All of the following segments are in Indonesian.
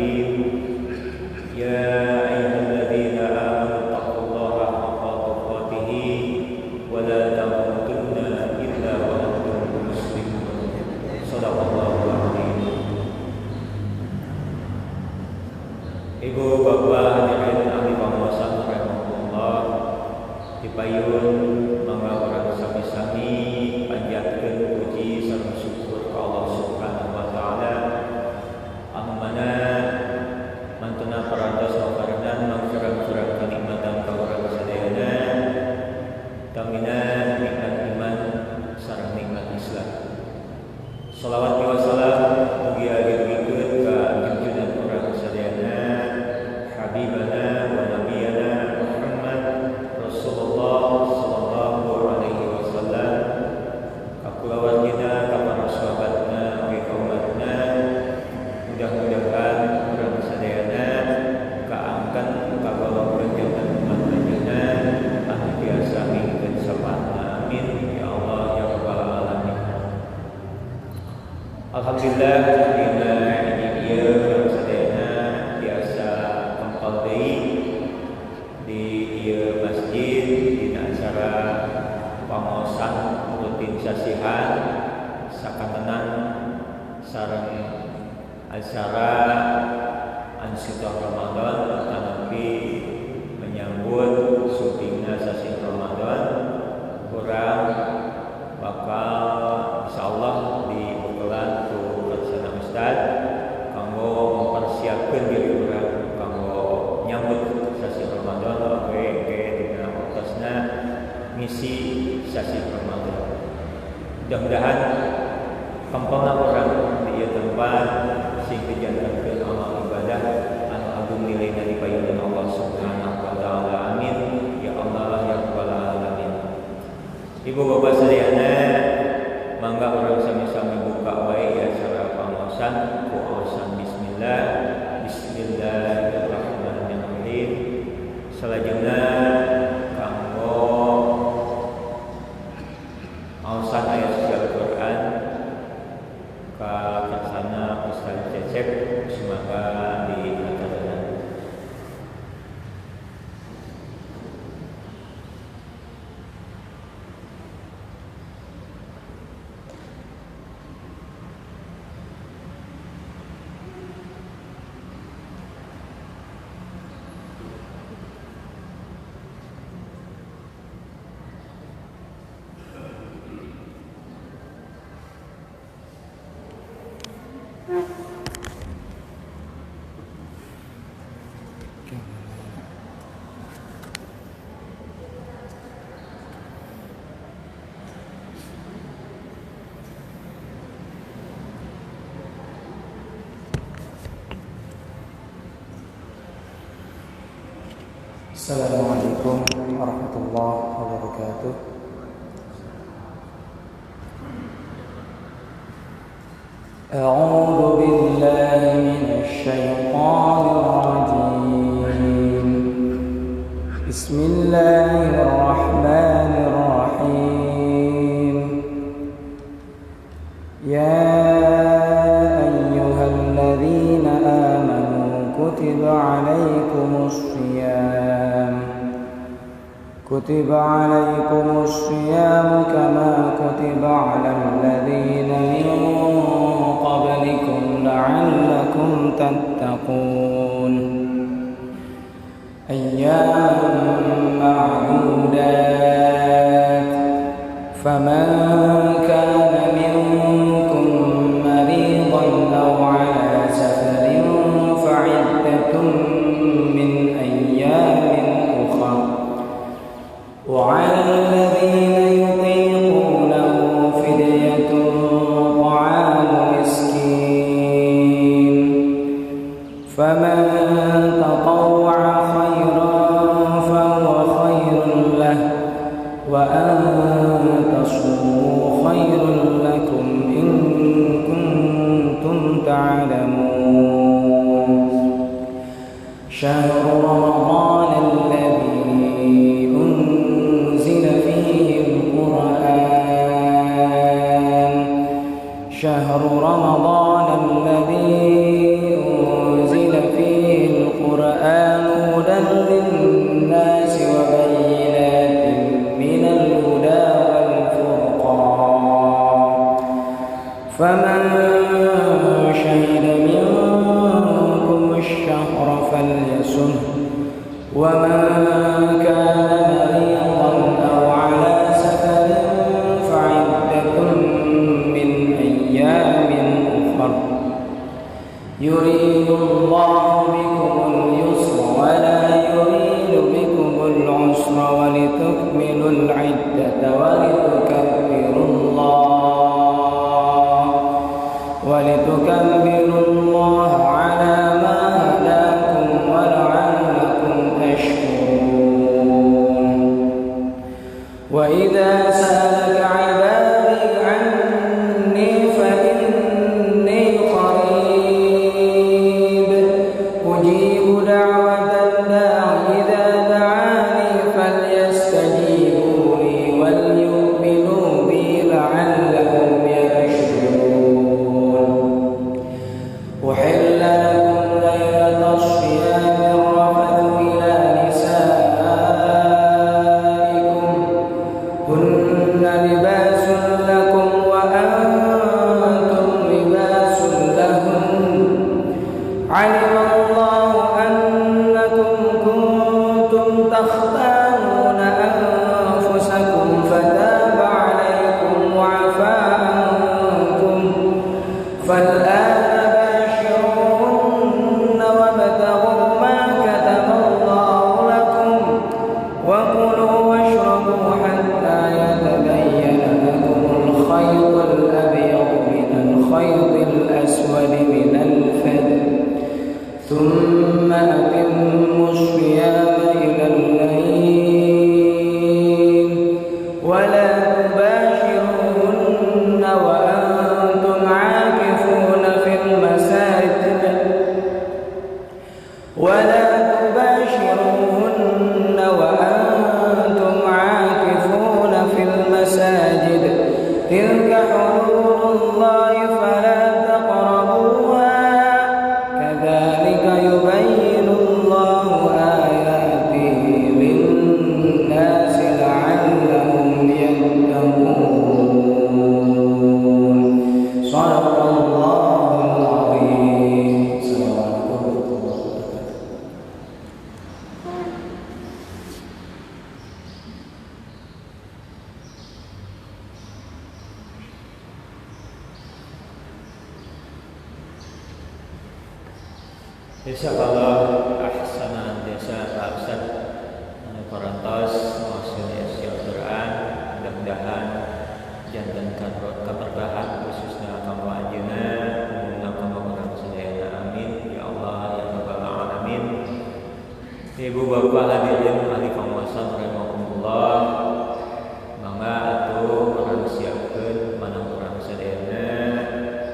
الكريم يا أيها الذين آمنوا اتقوا الله حق تقاته ولا تموتن إلا وأنتم مسلمون صدق الله العظيم. Ibu bapak hadirin ahli pengawasan rahimahullah, dipayun mangga urang sami-sami panjatkeun puji sareng syukur ka Allah Subhanahu wa taala anu mana mantuna parantos sabarna mangsurang-surang kanikmatan ka urang sadayana tamina nikmat iman sareng nikmat Islam. Shalawat wa salam mugi ageng-agengkeun ka junjungan urang sadayana Habibana wa Nabiyana Muhammad Rasulullah sallallahu alaihi wasallam, kakulawatna ka para sahabatna we kaumatna, mudah-mudahan urang sadayana kaangkat ka golongan jangan umat panjenengan anu biasa mingkeun sapana. Amin ya Allah ya rabbal alamin. Alhamdulillah dina ini ieu urang sadayana biasa kempal deui di ieu masjid dina acara pangaosan rutin sasihan sakatenan sareng acara ansidah Ramadan tanapi menyambut syutingna sasi Ramadan. Urang bakal insyaallah dibekelan ku Laksana Ustad kanggo mempersiapkeun diri urang kanggo nyambut sasi Ramadan oge dina waktasna ngisi sasi Ramadan. Mudah-mudahan kempelna urang di ieu tempat sing dijantankeun amal ibadah anu agung nilainya dipayunkeun Allah Subhanahu wa taala. Amin ya Allah ya rabbal alamin. Ibu bapak sadayana, mangga urang sami-sami buka wae acara pangaosan ku aosan bismillah. Bismillahirrahmanirrahim. Salajengna kanggo aosan ayat suci Al-Qur'an ka Laksana Ustaz Cecep, semoga diaturkeun. Assalamualaikum warahmatullahi wabarakatuh. A'udzu billahi minasy syaithanir rajim. Bismillahirrahmanirrahim. Ya ayyuhalladzina amanu kutiba 'alaikumus الصيام كما كتب على الذين من قبلكم لعلكم تتقون أياما معدودات فمن كان منكم مريضا أو على سفر فعدة من أيام أخر وعلى الذين يطيقونه فدية طعام مسكين فمن تطوع خيرا فهو خير له وأن تصوموا خير لكم إن كنتم تعلمون شهر رمضان الذي أنزل فيه القرآن شهر رمضان الذي أنزل فليصم ومن كان مريضا أو على سفر فعدة من أيام أخر يريد الله بكم اليسر ولا يريد بكم العسر ولتكملوا العدة ولتكبروا الله على ما هداكم ولعلكم تشكرون وإذا سألك عبادي عني فإني قريب أجيب دعوة الداع إذا دعاني فليستجيبوا لي وليؤمنوا بي لعلهم يرشدون أحل لكم ليلة الصيام الرفث إلى نسائكم هن لباس لكم وأنتم لباس لهن علم الله أنكم كنتم تختانون أنفسكم فتاب عليكم وعفى عنكم فالآن باشروهن وابتغوا ما كتب الله لكم وكلوا واشربوا حتى يتبين لكم الخيط الأبيض من الخيط الأسود من الفجر ثم أتموا الصيام إلى الليل ولا تباشروهن وأنتم عاكفون في المساجد تلك حدود الله فلا تقربوها كذلك يبين الله آياته للناس لعلهم يتقون صدق الله العظيم. Insyaallah ahsanan desa Pak Ustaz parantos maksudnya siap Quran, mudah-mudahan jantan keberkahan khususnya kamu anjeunna kamu orang sedaya amin ya Allah ya rabbal alamin. Ibu bapak hadirin ahli penguasa rahimakumullah, mangga atuh orang siapkeun manang urang sadayana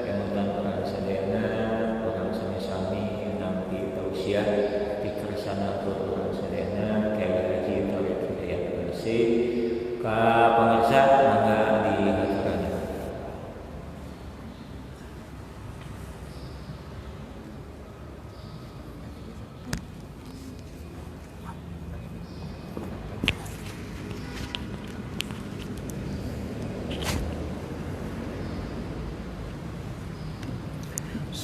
kemudian urang sadayana urang sami-sami nampi tausiah dikersana urang sadayana Kyai Haji Tauhid Hidayat Bersih ka pangarsa mangga dihaturkan.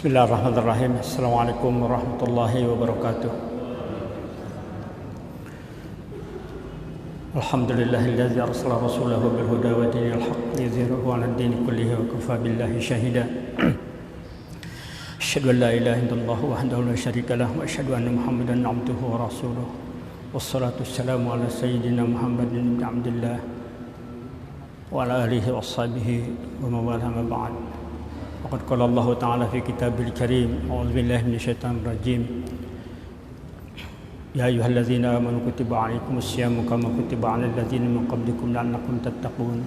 Bismillahirrahmanirrahim. Assalamualaikum warahmatullahi wabarakatuh. Alhamdulillahilladzi arsala rasulahu bil huda wa dinil haqq liyuzhirahu 'ala ad-dini kullihi wa kafa billahi shahida. Asyhadu an la ilaha illallah wahdahu la syarika lah wa asyhadu anna Muhammadan 'abduhu wa rasuluh. Wassalatu wassalamu ala sayyidina Muhammadin ibn Abdillah wa ala alihi washabihi wa mawala ma ba'd. Waqad qala Allah Ta'ala fi kitabil karim a'udzu billahi minasyaitonir rajim ya ayyuhalladzina amanu kutiba 'alaikumus syiyamu kama kutiba 'alal ladzina min qablikum la'allakum tattaqun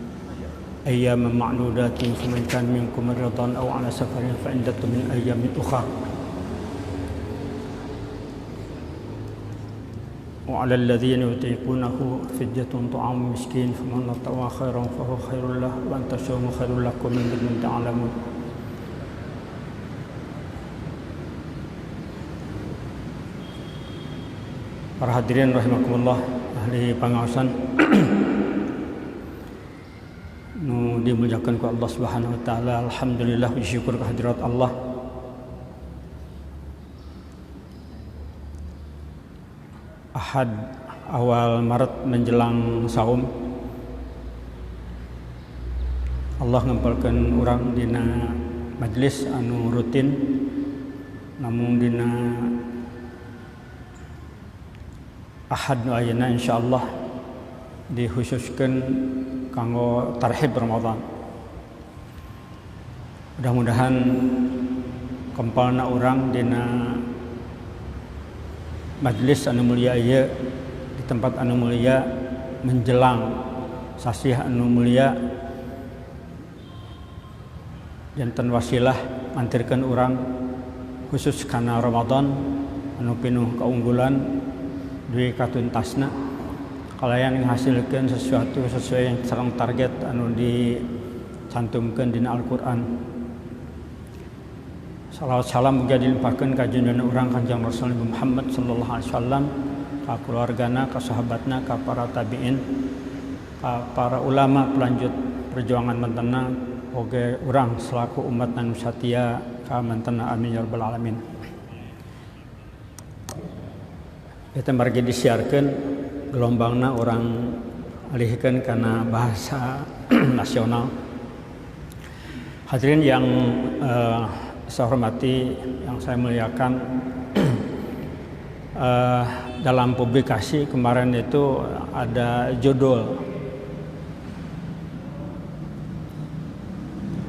ayyaman ma'dudatin faman kana minkum maridan aw 'ala safarin fa iddatun min ayyamin ukhra wa 'alal ladzina yutiqunahu fidyatun ta'amu miskin faman tatawwa khairan fa huwa khairul lahu wa an tasumu khairul lakum min kuntum ta'lamun. Para hadirin rahimakumullah, ahli pangaosan nu dimuliakan ku Allah Subhanahu wa taala. Alhamdulillah, puji syukur kehadirat Allah Ahad awal Maret menjelang saum, Allah ngempelkeun urang dina majelis anu rutin, namun dina Ahad nu ayeuna insyaallah dikhususkeun kanggo tarhib Ramadan. Mudah-mudahan kempalna urang dina majelis anu mulia ieu di tempat anu mulia menjelang sasih anu mulia janten wasilah mantirkeun urang khusus kana Ramadan anu pinuh keunggulan duwi katuntasna kalayan ngahasilkeun sesuatu sesuai sareng target anu dicantumkeun dina Al-Qur'an. Salawat salam muga dilimpahkeun ka junjungan urang Kanjeng Rasul Muhammad sallallahu alaihi wasallam, ka keluargana, ka sahabatna, ka para tabi'in, ka para ulama pelanjut perjuangan mentena, oge urang selaku umat anu satia ka mentena, amin ya rabbal alamin. Eta margi disiarkeun gelombangna urang alihkeun kana bahasa nasional. Hadirin yang saya hormati, yang saya muliakan, dalam publikasi kemarin itu ada judul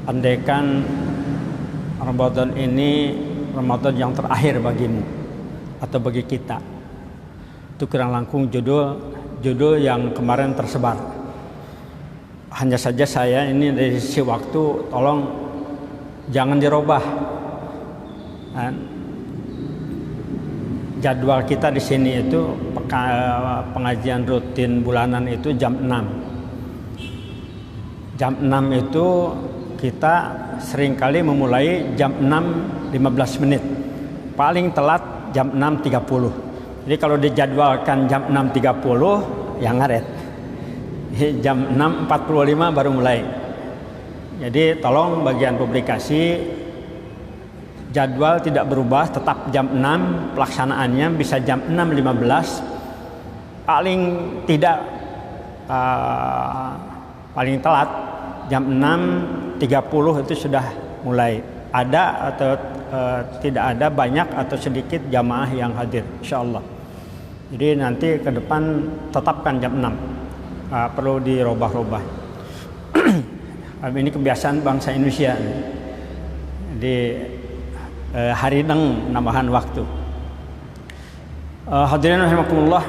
andaikan Ramadan ini Ramadan yang terakhir bagimu atau bagi kita. Itu kurang langkung judul yang kemarin tersebar. Hanya saja saya ini dari sisi waktu tolong jangan dirubah. Jadwal kita di sini itu pengajian rutin bulanan itu jam 6. Jam 6 itu kita seringkali memulai jam 6.15 menit. Paling telat jam 6.30. Jadi kalau dijadwalkan jam 6.30 ya ngaret. Jam 6.45 baru mulai. Jadi tolong bagian publikasi jadwal tidak berubah, tetap jam 6, pelaksanaannya bisa jam 6.15, paling tidak paling telat jam 6.30 itu sudah mulai. Ada atau tidak ada, banyak atau sedikit jamaah yang hadir insyaallah. Jadi nanti ke depan tetapkan jam 6, perlu dirubah-rubah. Ini kebiasaan bangsa Indonesia. Di hari neng nambahan waktu. Hadirin rahimakumullah,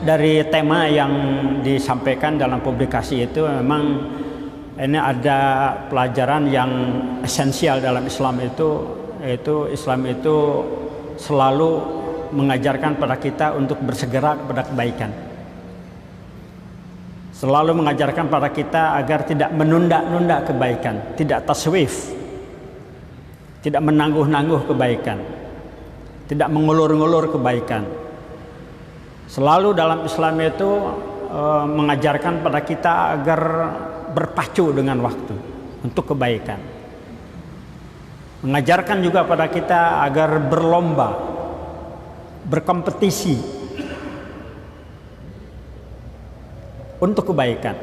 dari tema yang disampaikan dalam publikasi itu memang ini ada pelajaran yang esensial dalam Islam itu, yaitu Islam itu selalu mengajarkan pada kita untuk bersegera kepada kebaikan. Selalu mengajarkan pada kita agar tidak menunda-nunda kebaikan, tidak taswif, tidak menangguh-nangguh kebaikan, tidak mengulur-ngulur kebaikan. Selalu dalam Islam itu mengajarkan pada kita agar berpacu dengan waktu untuk kebaikan. Mengajarkan juga pada kita agar berlomba, berkompetisi untuk kebaikan.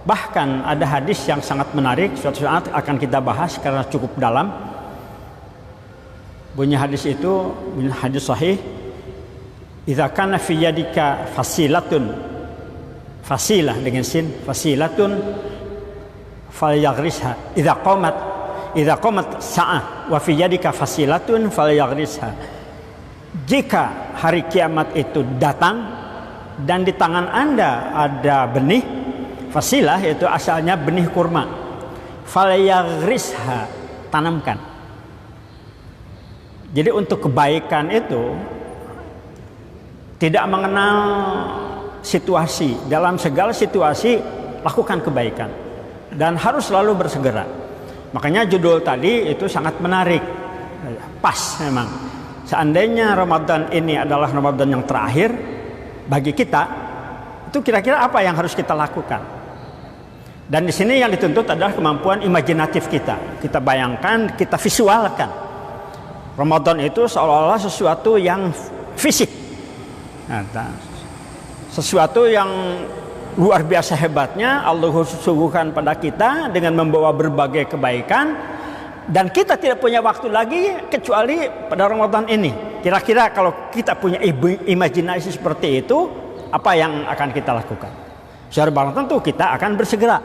Bahkan ada hadis yang sangat menarik, suatu saat akan kita bahas karena cukup dalam. Bunyi hadis itu, bunyi hadis sahih, idza kana fi yadika fasilatun, fasilah dengan sin, fasilatun falyaghrisha, idza qamat sa'ah wa fi yadika fasilatun falyaghrisha. Jika hari kiamat itu datang dan di tangan Anda ada benih, fasilah itu asalnya benih kurma, falyaghrisha, tanamkan. Jadi untuk kebaikan itu tidak mengenal situasi. Dalam segala situasi lakukan kebaikan dan harus selalu bersegera. Makanya judul tadi itu sangat menarik, pas memang. Seandainya Ramadan ini adalah Ramadan yang terakhir bagi kita, itu kira-kira apa yang harus kita lakukan? Dan di sini yang dituntut adalah kemampuan imajinatif kita. Kita bayangkan, kita visualkan. Ramadan itu seolah-olah sesuatu yang fisik. Sesuatu yang luar biasa hebatnya Allah suguhkan pada kita dengan membawa berbagai kebaikan, dan kita tidak punya waktu lagi kecuali pada Ramadan ini. Kira-kira kalau kita punya imajinasi seperti itu, apa yang akan kita lakukan? Secara barang tentu kita akan bersegera.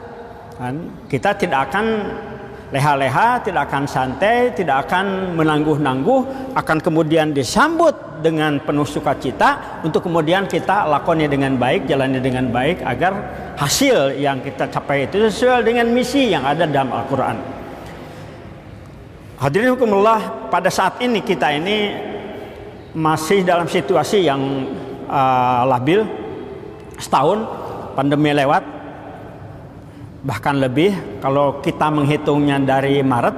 Kita tidak akan leha-leha, tidak akan santai, tidak akan menangguh-nangguh, akan kemudian disambut dengan penuh sukacita untuk kemudian kita lakoni dengan baik, jalani dengan baik agar hasil yang kita capai itu sesuai dengan misi yang ada dalam Al-Quran. Hadirin hukumullah, pada saat ini kita ini masih dalam situasi yang labil. Setahun pandemi lewat, bahkan lebih. Kalau kita menghitungnya dari Maret,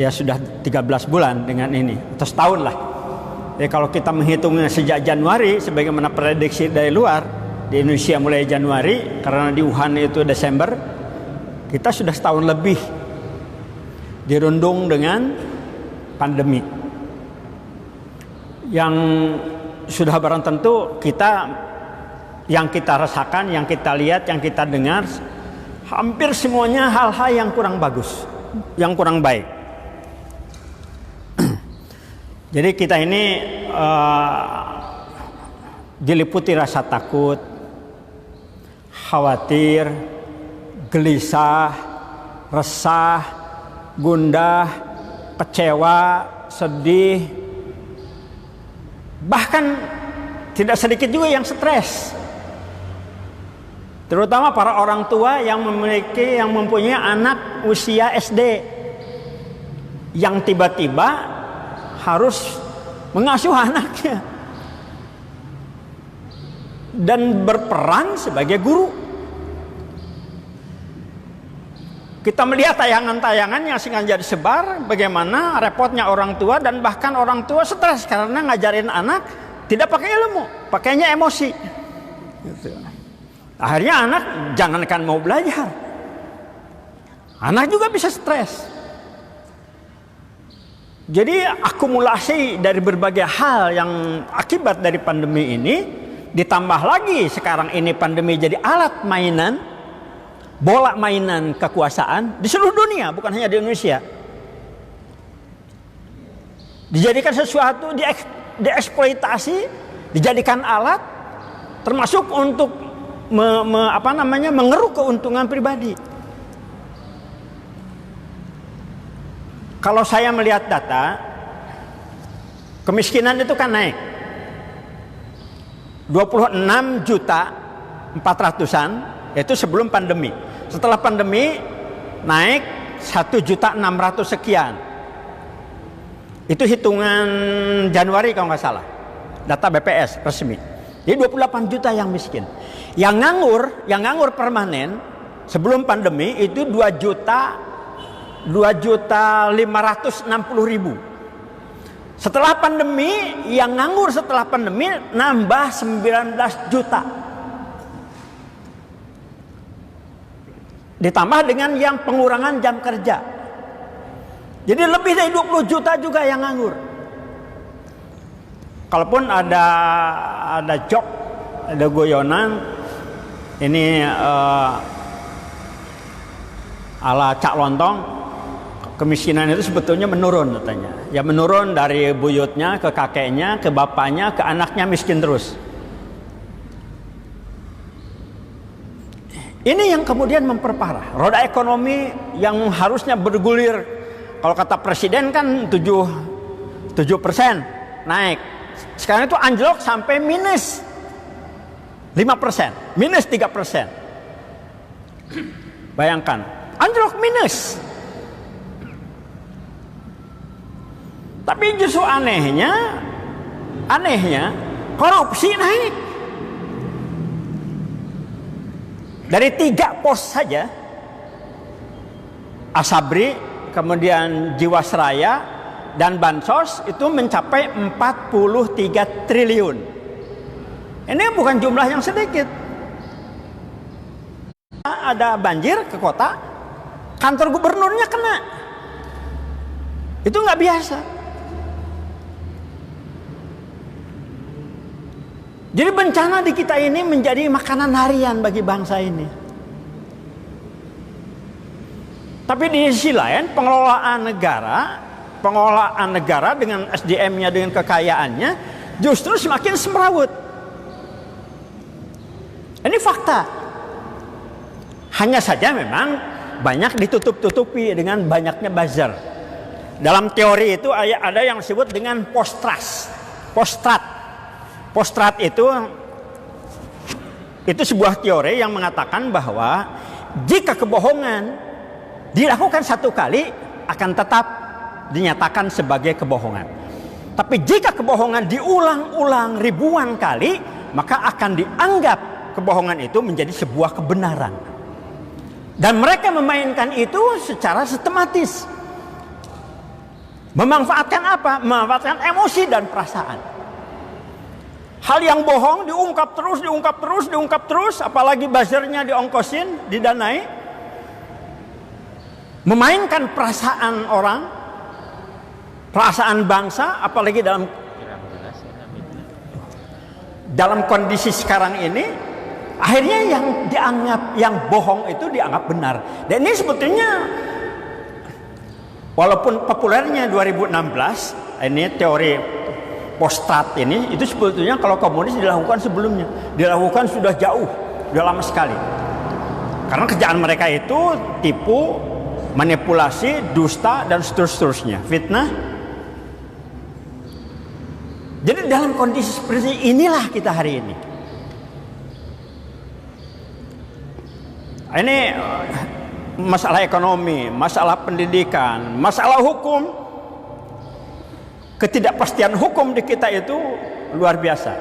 ya sudah 13 bulan dengan ini, atau setahun lah. Jadi kalau kita menghitungnya sejak Januari, sebagaimana prediksi dari luar, di Indonesia mulai Januari, karena di Wuhan itu Desember, kita sudah setahun lebih dirundung dengan pandemi. Yang sudah barang tentu yang kita rasakan, yang kita lihat, yang kita dengar, hampir semuanya hal-hal yang kurang bagus, yang kurang baik. Jadi kita ini diliputi rasa takut, khawatir, gelisah, resah, gundah, kecewa, sedih, bahkan tidak sedikit juga yang stres. Terutama para orang tua yang mempunyai anak usia SD yang tiba-tiba harus mengasuh anaknya dan berperan sebagai guru. Kita melihat tayangan-tayangan yang sengaja disebar, bagaimana repotnya orang tua, dan bahkan orang tua stres karena ngajarin anak tidak pakai ilmu, pakainya emosi. Akhirnya anak jangankan mau belajar, anak juga bisa stres. Jadi akumulasi dari berbagai hal yang akibat dari pandemi ini, ditambah lagi sekarang ini pandemi jadi alat mainan, bola mainan kekuasaan di seluruh dunia, bukan hanya di Indonesia. Dijadikan sesuatu, dieksploitasi, dijadikan alat, termasuk untuk mengeruk keuntungan pribadi. Kalau saya melihat data, kemiskinan itu kan naik 26 juta 400-an, itu sebelum pandemi. Setelah pandemi naik 1 juta 600 sekian. Itu hitungan Januari kalau nggak salah, data BPS resmi. Jadi 28 juta yang miskin. Yang nganggur permanen sebelum pandemi itu 2 juta 560.000. Setelah pandemi, yang nganggur setelah pandemi nambah 19 juta. Ditambah dengan yang pengurangan jam kerja. Jadi lebih dari 20 juta juga yang nganggur. Kalaupun ada job, ada goyonan, ini ala Cak Lontong, kemiskinan itu sebetulnya menurun katanya. Ya menurun dari buyutnya ke kakeknya, ke bapaknya, ke anaknya miskin terus. Ini yang kemudian memperparah. Roda ekonomi yang harusnya bergulir, kalau kata presiden kan 7% naik. Sekarang itu anjlok sampai minus 5%, minus 3%. Bayangkan, anjlok minus. Tapi justru anehnya korupsi naik. Dari 3 pos saja, Asabri, kemudian Jiwasraya, dan Bansos itu mencapai 43 triliun. Ini bukan jumlah yang sedikit. Ada banjir ke kota, kantor gubernurnya kena. Itu nggak biasa. Jadi bencana di kita ini menjadi makanan harian bagi bangsa ini. Tapi di sisi lain pengelolaan negara dengan SDM-nya, dengan kekayaannya justru semakin semrawut. Ini fakta. Hanya saja memang banyak ditutup-tutupi dengan banyaknya buzzer. Dalam teori itu ada yang disebut dengan postrat. Postrat itu sebuah teori yang mengatakan bahwa jika kebohongan dilakukan satu kali akan tetap dinyatakan sebagai kebohongan. Tapi jika kebohongan diulang-ulang ribuan kali, maka akan dianggap kebohongan itu menjadi sebuah kebenaran. Dan mereka memainkan itu secara sistematis. Memanfaatkan apa? Memanfaatkan emosi dan perasaan. Hal yang bohong diungkap terus, apalagi buzzernya diongkosin, didanai. Memainkan perasaan orang, perasaan bangsa, apalagi dalam kondisi sekarang ini, akhirnya yang bohong itu dianggap benar. Dan ini sebetulnya walaupun populernya 2016, ini teori postrat ini, itu sebetulnya kalau komunis dilakukan sebelumnya, dilakukan sudah jauh, sudah lama sekali. Karena kerjaan mereka itu tipu, manipulasi, dusta, dan seterusnya, fitnah. Jadi dalam kondisi seperti inilah kita hari ini. Ini masalah ekonomi, masalah pendidikan, masalah hukum. Ketidakpastian hukum di kita itu luar biasa.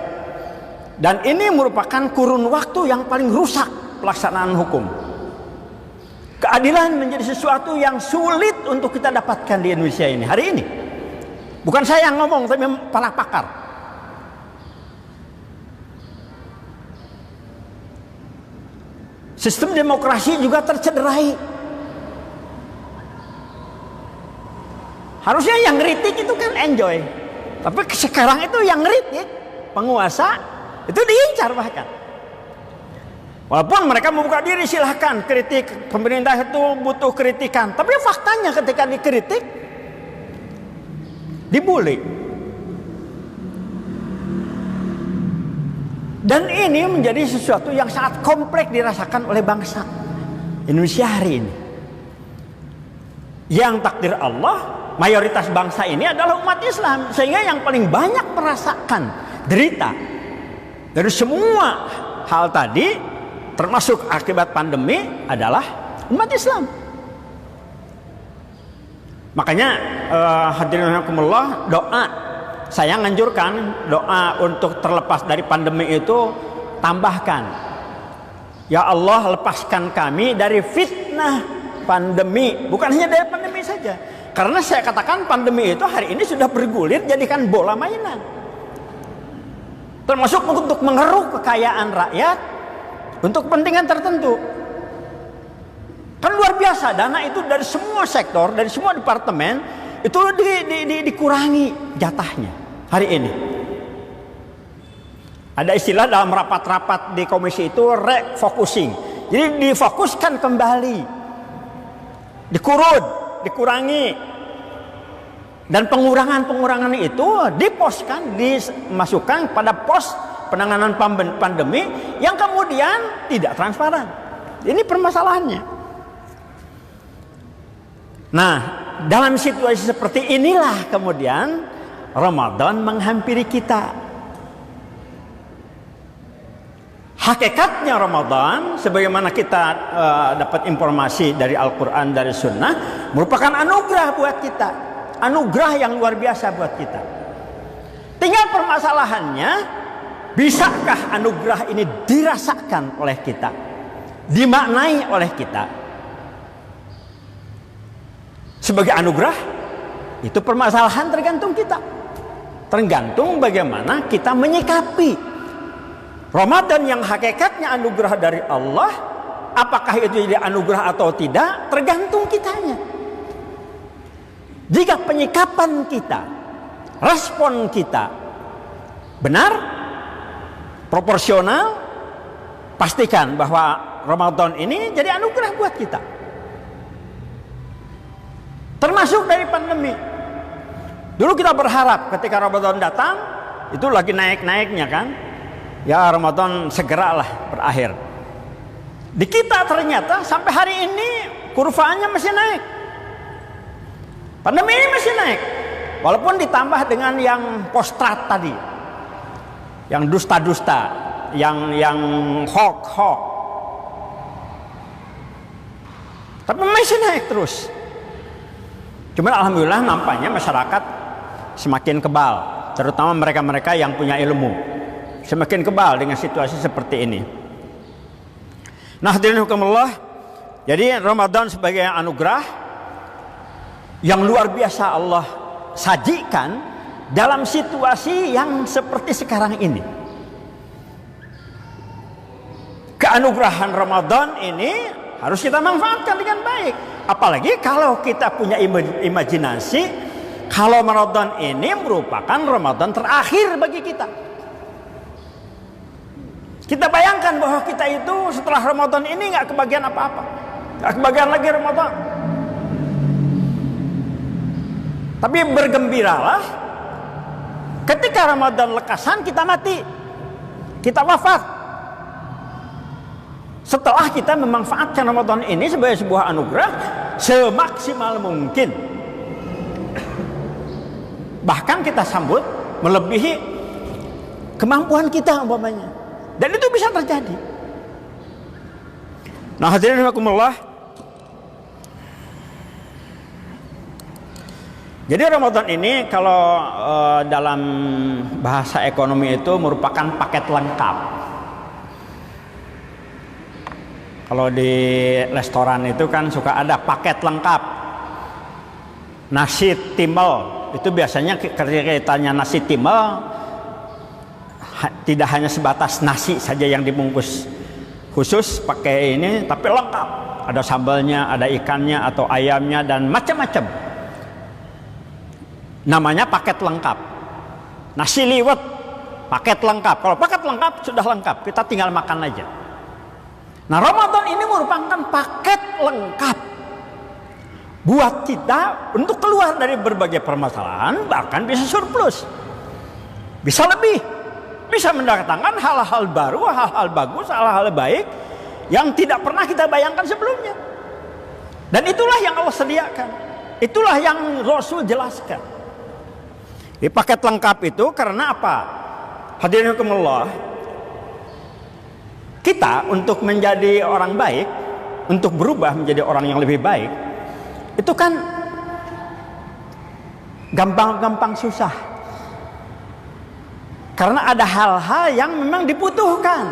Dan ini merupakan kurun waktu yang paling rusak pelaksanaan hukum. Keadilan menjadi sesuatu yang sulit untuk kita dapatkan di Indonesia ini hari ini. Bukan saya yang ngomong, tapi para pakar. Sistem demokrasi juga tercederai. Harusnya yang ngeritik itu kan enjoy. Tapi sekarang itu yang ngeritik, penguasa, itu diincar bahkan. Walaupun mereka membuka diri, silahkan kritik. Pemerintah itu butuh kritikan. Tapi faktanya ketika dikritik, dibully. Dan ini menjadi sesuatu yang sangat kompleks dirasakan oleh bangsa Indonesia hari ini. Yang takdir Allah, mayoritas bangsa ini adalah umat Islam, sehingga yang paling banyak merasakan derita dari semua hal tadi, termasuk akibat pandemi, adalah umat Islam. Makanya hadirin rahimakumullah, doa saya anjurkan, doa untuk terlepas dari pandemi itu tambahkan, ya Allah lepaskan kami dari fitnah pandemi. Bukan hanya dari pandemi saja, karena saya katakan pandemi itu hari ini sudah bergulir jadikan bola mainan. Termasuk untuk mengeruk kekayaan rakyat untuk kepentingan tertentu. Kan luar biasa, dana itu dari semua sektor, dari semua departemen itu dikurangi jatahnya hari ini. Ada istilah dalam rapat-rapat di komisi itu refocusing. Jadi difokuskan kembali, dikurangi, dan pengurangan itu dimasukkan pada pos penanganan pandemi yang kemudian tidak transparan. Ini permasalahannya. Nah, dalam situasi seperti inilah kemudian Ramadan menghampiri kita. Hakikatnya Ramadan, sebagaimana kita dapat informasi dari Al-Quran, dari Sunnah, merupakan anugerah buat kita. Anugerah yang luar biasa buat kita. Tinggal permasalahannya, bisakah anugerah ini dirasakan oleh kita, dimaknai oleh kita sebagai anugerah? Itu permasalahan tergantung kita. Tergantung bagaimana kita menyikapi Ramadan yang hakikatnya anugerah dari Allah. Apakah itu jadi anugerah atau tidak, tergantung kitanya. Jika penyikapan kita, respon kita benar, proporsional, pastikan bahwa Ramadan ini jadi anugerah buat kita. Termasuk dari pandemi. Dulu kita berharap ketika Ramadan datang, itu lagi naik-naiknya kan. Ya Ramadan segeralah berakhir. Di kita ternyata sampai hari ini kurvanya masih naik. Pandemi ini masih naik. Walaupun ditambah dengan yang postrat tadi. Yang dusta-dusta, yang hoax. Tapi masih naik terus. Cuman alhamdulillah nampaknya masyarakat semakin kebal, terutama mereka-mereka yang punya ilmu. Semakin kebal dengan situasi seperti ini. Nah, hadirin hukumullah, jadi Ramadan sebagai anugerah yang luar biasa Allah sajikan dalam situasi yang seperti sekarang ini. Keanugerahan Ramadan ini harus kita manfaatkan dengan baik. Apalagi kalau kita punya imajinasi kalau Ramadan ini merupakan Ramadan terakhir bagi kita. Kita bayangkan bahwa kita itu setelah Ramadan ini nggak kebagian apa-apa, nggak kebagian lagi Ramadan. Tapi bergembiralah ketika Ramadan lekasan kita mati, kita wafat. Setelah kita memanfaatkan Ramadan ini sebagai sebuah anugerah semaksimal mungkin. Bahkan kita sambut melebihi kemampuan kita umpamanya. Dan itu bisa terjadi. Nah, hadirin rahimakumullah. Jadi Ramadan ini kalau dalam bahasa ekonomi itu merupakan paket lengkap. Kalau di restoran itu kan suka ada paket lengkap. Nasi timbel, itu biasanya ceritanya nasi timbel tidak hanya sebatas nasi saja yang dibungkus khusus pakai ini, tapi lengkap. Ada sambalnya, ada ikannya atau ayamnya dan macam-macam. Namanya paket lengkap. Nasi liwet, paket lengkap. Kalau paket lengkap sudah lengkap, kita tinggal makan aja. Nah, Ramadan ini merupakan paket lengkap buat kita untuk keluar dari berbagai permasalahan, bahkan bisa surplus, bisa lebih, bisa mendatangkan hal-hal baru, hal-hal bagus, hal-hal baik yang tidak pernah kita bayangkan sebelumnya. Dan itulah yang Allah sediakan, itulah yang Rasul jelaskan. Di paket lengkap itu karena apa? Hadirin rahimakumullah, kita untuk menjadi orang baik, untuk berubah menjadi orang yang lebih baik, itu kan gampang-gampang susah. Karena ada hal-hal yang memang dibutuhkan.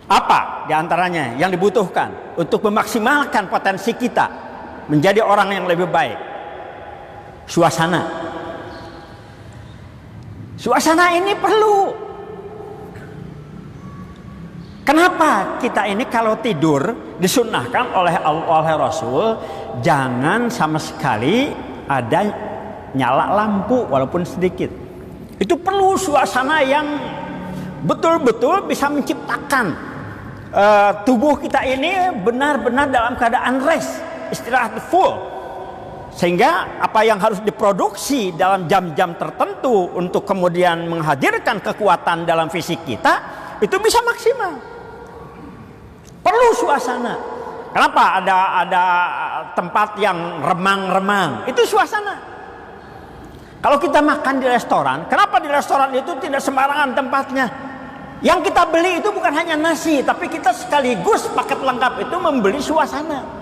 Apa di antaranya yang dibutuhkan untuk memaksimalkan potensi kita menjadi orang yang lebih baik? Suasana. Suasana ini perlu. Kenapa kita ini kalau tidur disunnahkan oleh Rasul jangan sama sekali ada nyala lampu walaupun sedikit. Itu perlu suasana yang betul-betul bisa menciptakan tubuh kita ini benar-benar dalam keadaan rest, istirahat full. Sehingga apa yang harus diproduksi dalam jam-jam tertentu untuk kemudian menghadirkan kekuatan dalam fisik kita itu bisa maksimal. Perlu suasana. Kenapa ada tempat yang remang-remang? Itu suasana. Kalau kita makan di restoran, kenapa di restoran itu tidak sembarangan tempatnya? Yang kita beli itu bukan hanya nasi, tapi kita sekaligus paket lengkap itu membeli suasana.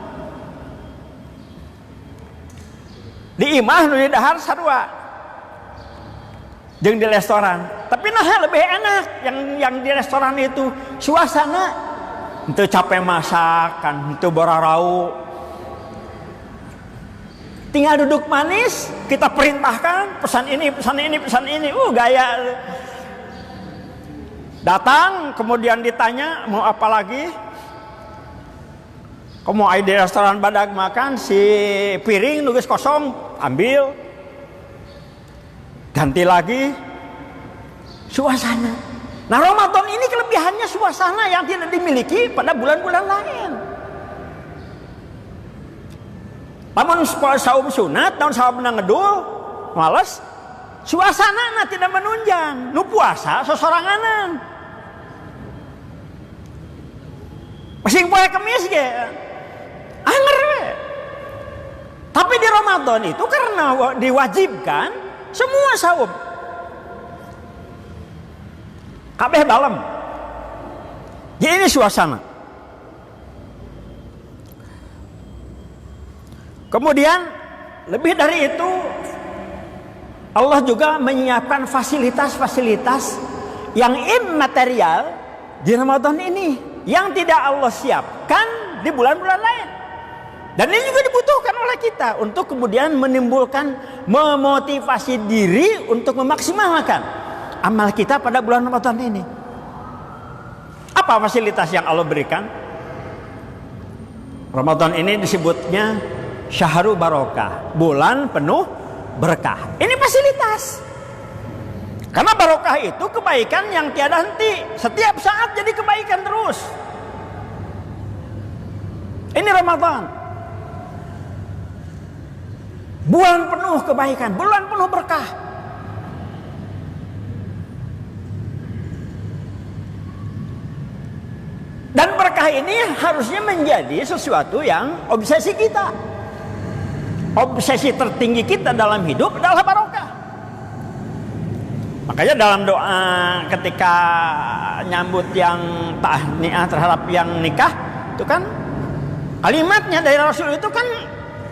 Di imah nu di dahar sarua. Jeung di restoran. Tapi nah lebih enak yang di restoran itu suasana. Itu capek masak kan, itu borarau. Tinggal duduk manis, kita perintahkan pesan ini, pesan ini, pesan ini. Gaya. Datang, kemudian ditanya mau apa lagi? Kamu ada di restoran badak makan, si piring nulis kosong, ambil. Ganti lagi. Suasana. Nah, Ramadan ini kelebihannya suasana yang tidak dimiliki pada bulan-bulan lain. Lamun saum sunat, tahun saum ngedul, males, suasana tidak menunjang. Nu puasa sosoranganan. Masing poe Kemis ge. Anger we. Tapi di Ramadan itu karena diwajibkan semua saum. Kabeh dalam. Jadi ini suasana. Kemudian lebih dari itu Allah juga menyiapkan fasilitas-fasilitas yang immaterial di Ramadan ini yang tidak Allah siapkan di bulan-bulan lain. Dan ini juga dibutuhkan oleh kita untuk kemudian menimbulkan memotivasi diri untuk memaksimalkan amal kita pada bulan Ramadan ini. Apa fasilitas yang Allah berikan? Ramadan ini disebutnya Syahrul Barokah, bulan penuh berkah. Ini fasilitas. Karena barokah itu kebaikan yang tiada henti, setiap saat jadi kebaikan terus. Ini Ramadan. Bulan penuh kebaikan, bulan penuh berkah. Dan berkah ini harusnya menjadi sesuatu yang obsesi kita. Obsesi tertinggi kita dalam hidup adalah barokah. Makanya dalam doa ketika nyambut yang tahniah terhadap yang nikah, itu kan kalimatnya dari Rasul itu kan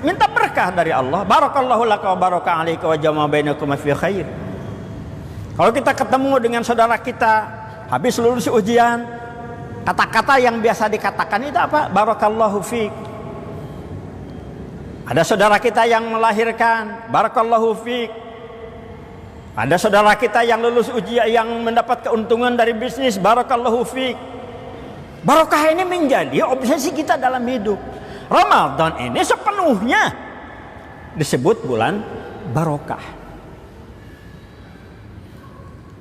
minta berkah dari Allah. Barakallahu laka wa baraka alaika wa jama'a bainakum fi khair. Kalau kita ketemu dengan saudara kita habis lulus ujian, kata-kata yang biasa dikatakan itu apa? Barakallahu fiik. Ada saudara kita yang melahirkan, barakallahu fiik. Ada saudara kita yang lulus ujian, yang mendapat keuntungan dari bisnis, barakallahu fiik. Barokah ini menjadi obsesi kita dalam hidup. Ramadan ini sepenuhnya disebut bulan barokah.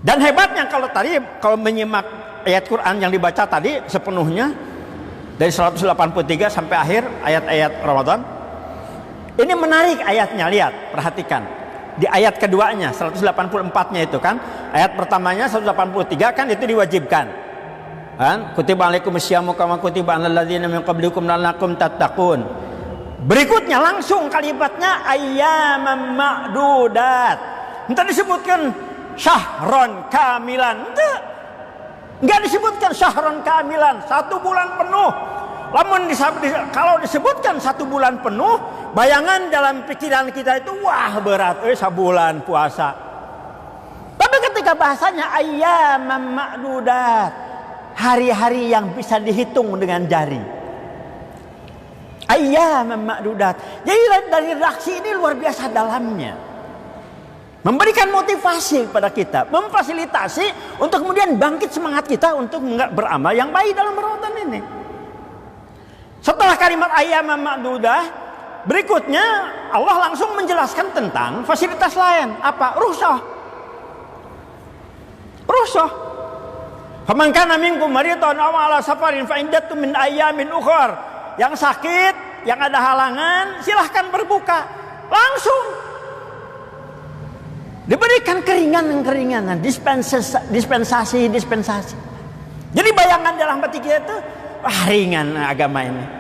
Dan hebatnya kalau menyimak ayat Quran yang dibaca tadi sepenuhnya dari 183 sampai akhir ayat-ayat Ramadan. Ini menarik ayatnya, lihat, perhatikan. Di ayat keduanya 184-nya itu kan, ayat pertamanya 183 kan itu diwajibkan. Kan? Kutiba alaikumusyamu kama kutiba alal ladzina min qablikum la'allakum tattaqun. Berikutnya langsung kalimatnya ayyaman ma'dudat. Entar disebutkan syahron kamilan. Enggak disebutkan syahron kamilan, 1 bulan penuh. Lamun kalau disebutkan 1 bulan penuh, bayangan dalam pikiran kita itu wah berat, sebulan puasa. Tapi ketika bahasanya ayyaman ma'dudat, hari-hari yang bisa dihitung dengan jari. Ayyaman ma'dudat. Jadi dari redaksi ini luar biasa dalamnya. Memberikan motivasi kepada kita, memfasilitasi untuk kemudian bangkit semangat kita untuk beramal yang baik dalam Ramadan ini. Setelah kalimat ayyaman ma'dudah, berikutnya Allah langsung menjelaskan tentang fasilitas lain. Apa? Rukhsah. Rukhsah. Faman kana minkum maridan aw ala safarin fa iddatun min ayyamin ukhar. Yang sakit, yang ada halangan, silahkan berbuka. Langsung diberikan keringanan-keringanan, dispensasi. Jadi bayangan dalam hati kita itu ringan agama ini.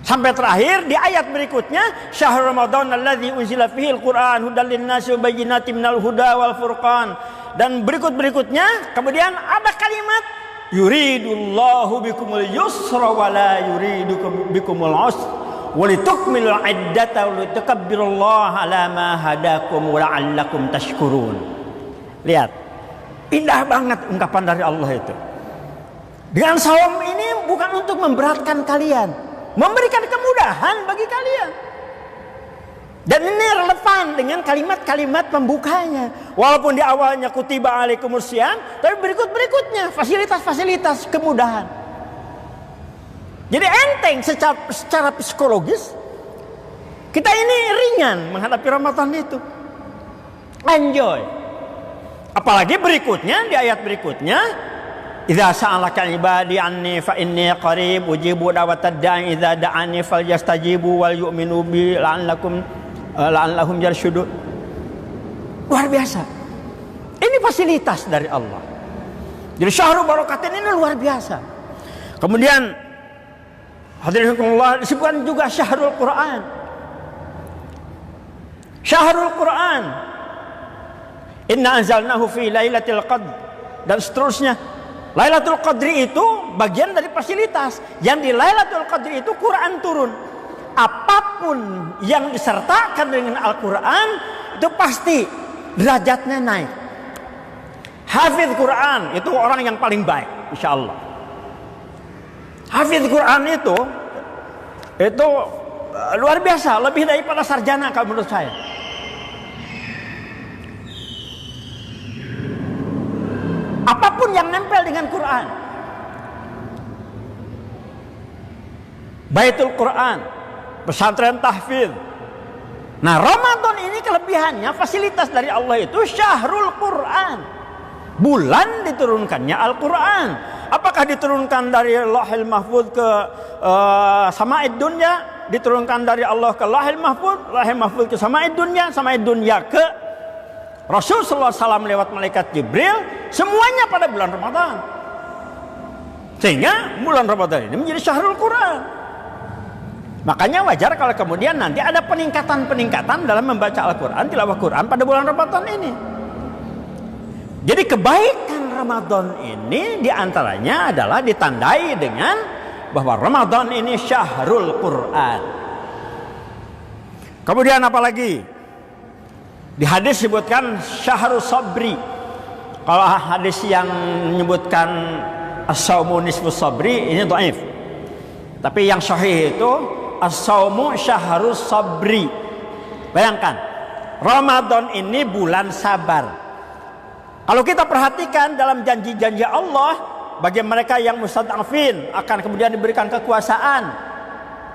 Sampai terakhir di ayat berikutnya, syahrul ramadan alladzi unzila fihi al-Qur'an hudal lin-nasi wa bayyinatin minal huda wal furqan. Dan berikutnya kemudian ada kalimat yuridullahu bikumul yusra wa la yuridu bikumul usra wa litukmilul iddata wa litukabbirullaha ala ma hadakum wa la'allakum tashkurun. Lihat, indah banget ungkapan dari Allah itu. Dengan saum ini bukan untuk memberatkan kalian, memberikan kemudahan bagi kalian. Dan ini relevan dengan kalimat-kalimat pembukanya. Walaupun di awalnya kutiba alaikumussyam, tapi berikutnya fasilitas-fasilitas kemudahan. Jadi enteng secara psikologis. Kita ini ringan menghadapi Ramadan itu. Enjoy. Apalagi berikutnya, di ayat berikutnya, idza sa'alaka ibadi anni fa inni qarib ujibu da'watad da'i idza da'ani falyastajibu wal yu'minu bi la'allahum yarshudun. Luar biasa. Ini fasilitas dari Allah. Jadi syahrul barakatin ini luar biasa. Kemudian hadirin Allah disebutkan juga syahrul Quran. Syahrul Quran. Inna anzalnahu fi lailatul qadr dan seterusnya. Lailatul Qadri itu bagian dari fasilitas. Yang di Lailatul Qadri itu Quran turun. Apapun yang disertakan dengan Al-Quran itu pasti derajatnya naik. Hafidz Quran itu orang yang paling baik, insya Allah. Hafidz Quran itu luar biasa, lebih daripada sarjana kalau menurut saya. Apapun yang nempel dengan Quran, Baitul Quran, pesantren tahfidz. Nah, Ramadan ini kelebihannya, fasilitas dari Allah itu syahrul Quran. Bulan diturunkannya Al-Quran. Apakah diturunkan dari Lauhil Mahfuz ke Sama'id Dunya? Diturunkan dari Allah ke Lauhil Mahfuz, Lauhil Mahfuz ke Sama'id Dunya ke Rasul sallallahu alaihi wasallam lewat malaikat Jibril, semuanya pada bulan Ramadan. Sehingga bulan Ramadan ini menjadi syahrul Quran. Makanya wajar kalau kemudian nanti ada peningkatan dalam membaca Al-Quran, tilawah Quran pada bulan Ramadan ini. Jadi kebaikan Ramadan ini diantaranya adalah ditandai dengan bahwa Ramadan ini syahrul Quran. Kemudian apalagi? Di hadis disebutkan syahrul sabri. Kalau hadis yang menyebutkan as-saumu nisfus sabri ini dhaif. Tapi yang sahih itu as-saumu syahrul sabri. Bayangkan, Ramadan ini bulan sabar. Kalau kita perhatikan dalam janji-janji Allah bagi mereka yang mustad'afin akan kemudian diberikan kekuasaan.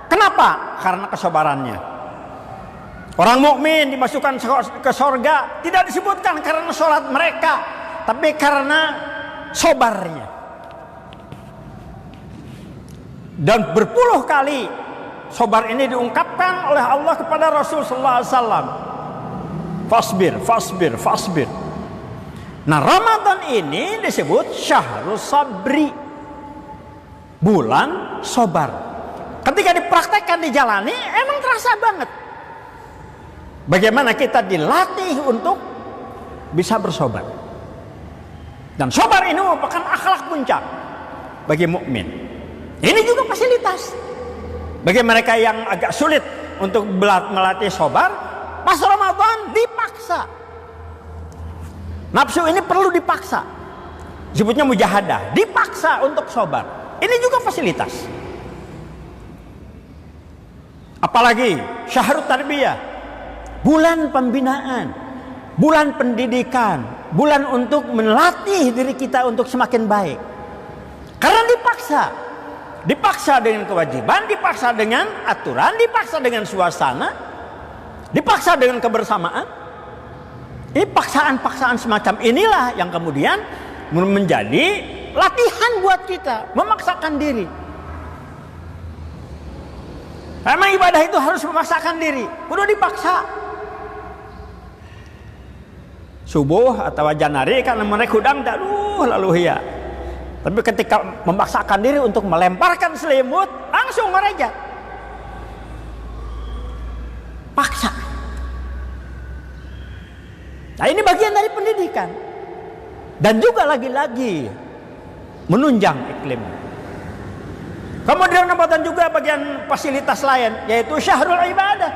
Kenapa? Karena kesabarannya. Orang mukmin dimasukkan ke surga tidak disebutkan karena sholat mereka, tapi karena sabarnya. Dan berpuluh kali sabar ini diungkapkan oleh Allah kepada Rasul sallallahu alaihi wasallam. Fasbir, fasbir, fasbir. Nah, Ramadan ini disebut syahrul sabri, bulan sabar. Ketika dipraktekkan, dijalani, emang terasa banget bagaimana kita dilatih untuk bisa bersabar. Dan sabar ini merupakan akhlak puncak bagi mukmin. Ini juga fasilitas bagi mereka yang agak sulit untuk melatih sabar. Pas Ramadan dipaksa. Nafsu ini perlu dipaksa. Disebutnya mujahadah, dipaksa untuk sabar. Ini juga fasilitas. Apalagi syahrul tarbiyah, bulan pembinaan, bulan pendidikan, bulan untuk melatih diri kita untuk semakin baik. Karena dipaksa dengan kewajiban, dipaksa dengan aturan, dipaksa dengan suasana, dipaksa dengan kebersamaan. Ini paksaan-paksaan semacam inilah yang kemudian menjadi latihan buat kita, memaksakan diri. Memang ibadah itu harus memaksakan diri, kudu dipaksa. Subuh atau janari kan mereka udang lalu ya. Tapi ketika memaksakan diri untuk melemparkan selimut, langsung merejat. Paksa. Nah, ini bagian dari pendidikan. Dan juga lagi-lagi menunjang iklim. Kemudian Ramadan juga bagian fasilitas lain, yaitu syahrul ibadah.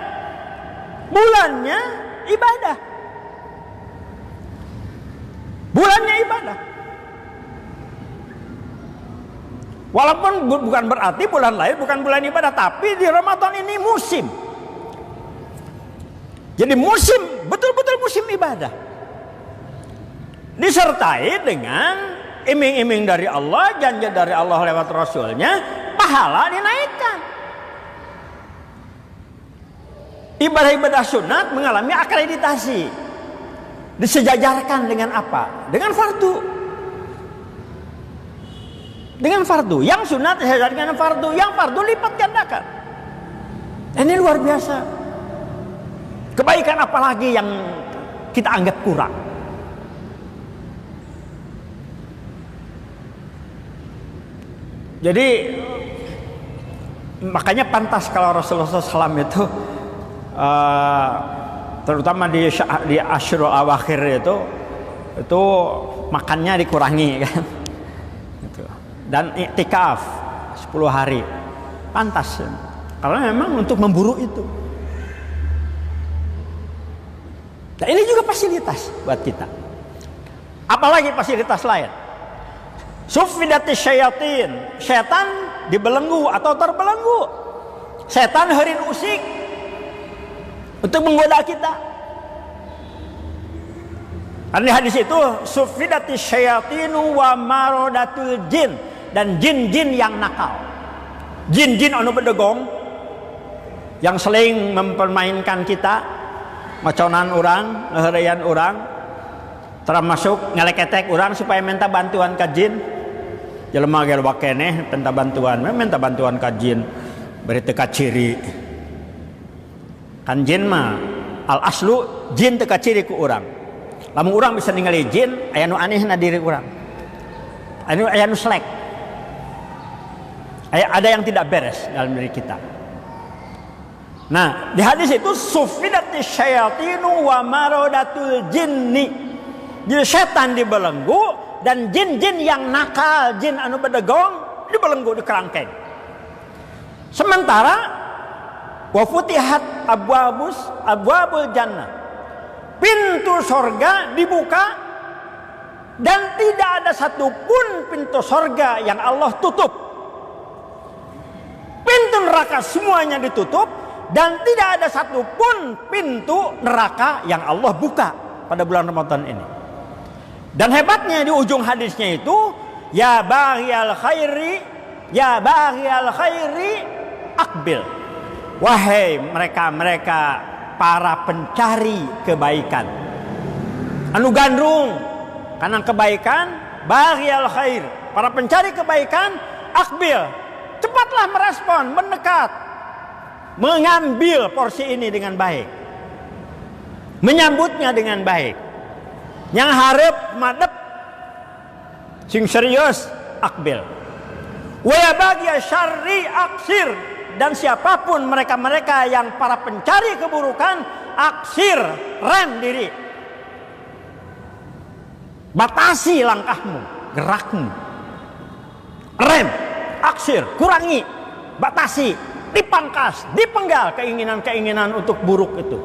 Bulannya ibadah. Bulannya ibadah. Walaupun bukan berarti bulan lain bukan bulan ibadah, tapi di Ramadan ini musim. Jadi musim, betul-betul musim ibadah. Disertai dengan iming-iming dari Allah, janji dari Allah lewat Rasulnya, pahala dinaikkan. Ibadah-ibadah sunat mengalami akreditasi. disejajarkan dengan apa? Dengan fardu. Dengan fardu. Yang sunat disejajarkan dengan fardu, yang fardu lipat gandakan. Ini luar biasa. Kebaikan apalagi yang kita anggap kurang? Jadi makanya pantas kalau Rasulullah SAW itu terutama di Asyrul Awakhir itu makannya dikurangi kan. Dan iktikaf 10 hari pantas karena memang untuk memburu itu. Nah ini juga fasilitas buat kita. Apalagi fasilitas lain. Suffidatis syayatin, setan dibelenggu atau terbelenggu. Setan herin usik untuk menggoda kita. Karena di hadis itu suffidatis syayatinu wa marodatul jin, dan jin-jin yang nakal. Jin-jin anu bedegong yang sering mempermainkan kita, maconan orang, ngeheureyan orang, termasuk ngeleketek orang supaya minta bantuan ka jin. Jelema ge loba keneh minta bantuan ka jin, bari teu kaciri. Kan jin mah al aslu jin teu kaciri ku urang. Lamun urang bisa ningali jin, aya nu anehna diri urang. Aya nu selek. Ada yang tidak beres dalam diri kita. Nah, di hadis itu suffidatis syayatinu wa marodatul jinni. Jadi setan dibelenggu dan jin-jin yang nakal, jin anu bedegong dibelenggu, dikerangkeng. Sementara wa futihat abwabul jannah. Pintu sorga dibuka dan tidak ada satupun pintu sorga yang Allah tutup. Pintu neraka semuanya ditutup dan tidak ada satupun pintu neraka yang Allah buka pada bulan Ramadan ini. Dan hebatnya di ujung hadisnya itu, ya baghiyal khairi akbil. Wahai mereka para pencari kebaikan, anu gandrung karena kebaikan, baghiyal khair, para pencari kebaikan, akbil, cepatlah merespon, mendekat, mengambil porsi ini dengan baik, menyambutnya dengan baik. Yang harap madep sing serius akbil. Wa ya baghiyal syarri aksir, dan siapapun mereka-mereka yang para pencari keburukan, aksir, rem diri. Batasi langkahmu, gerakmu. Rem, aksir, kurangi, batasi, dipangkas, dipenggal keinginan-keinginan untuk buruk itu.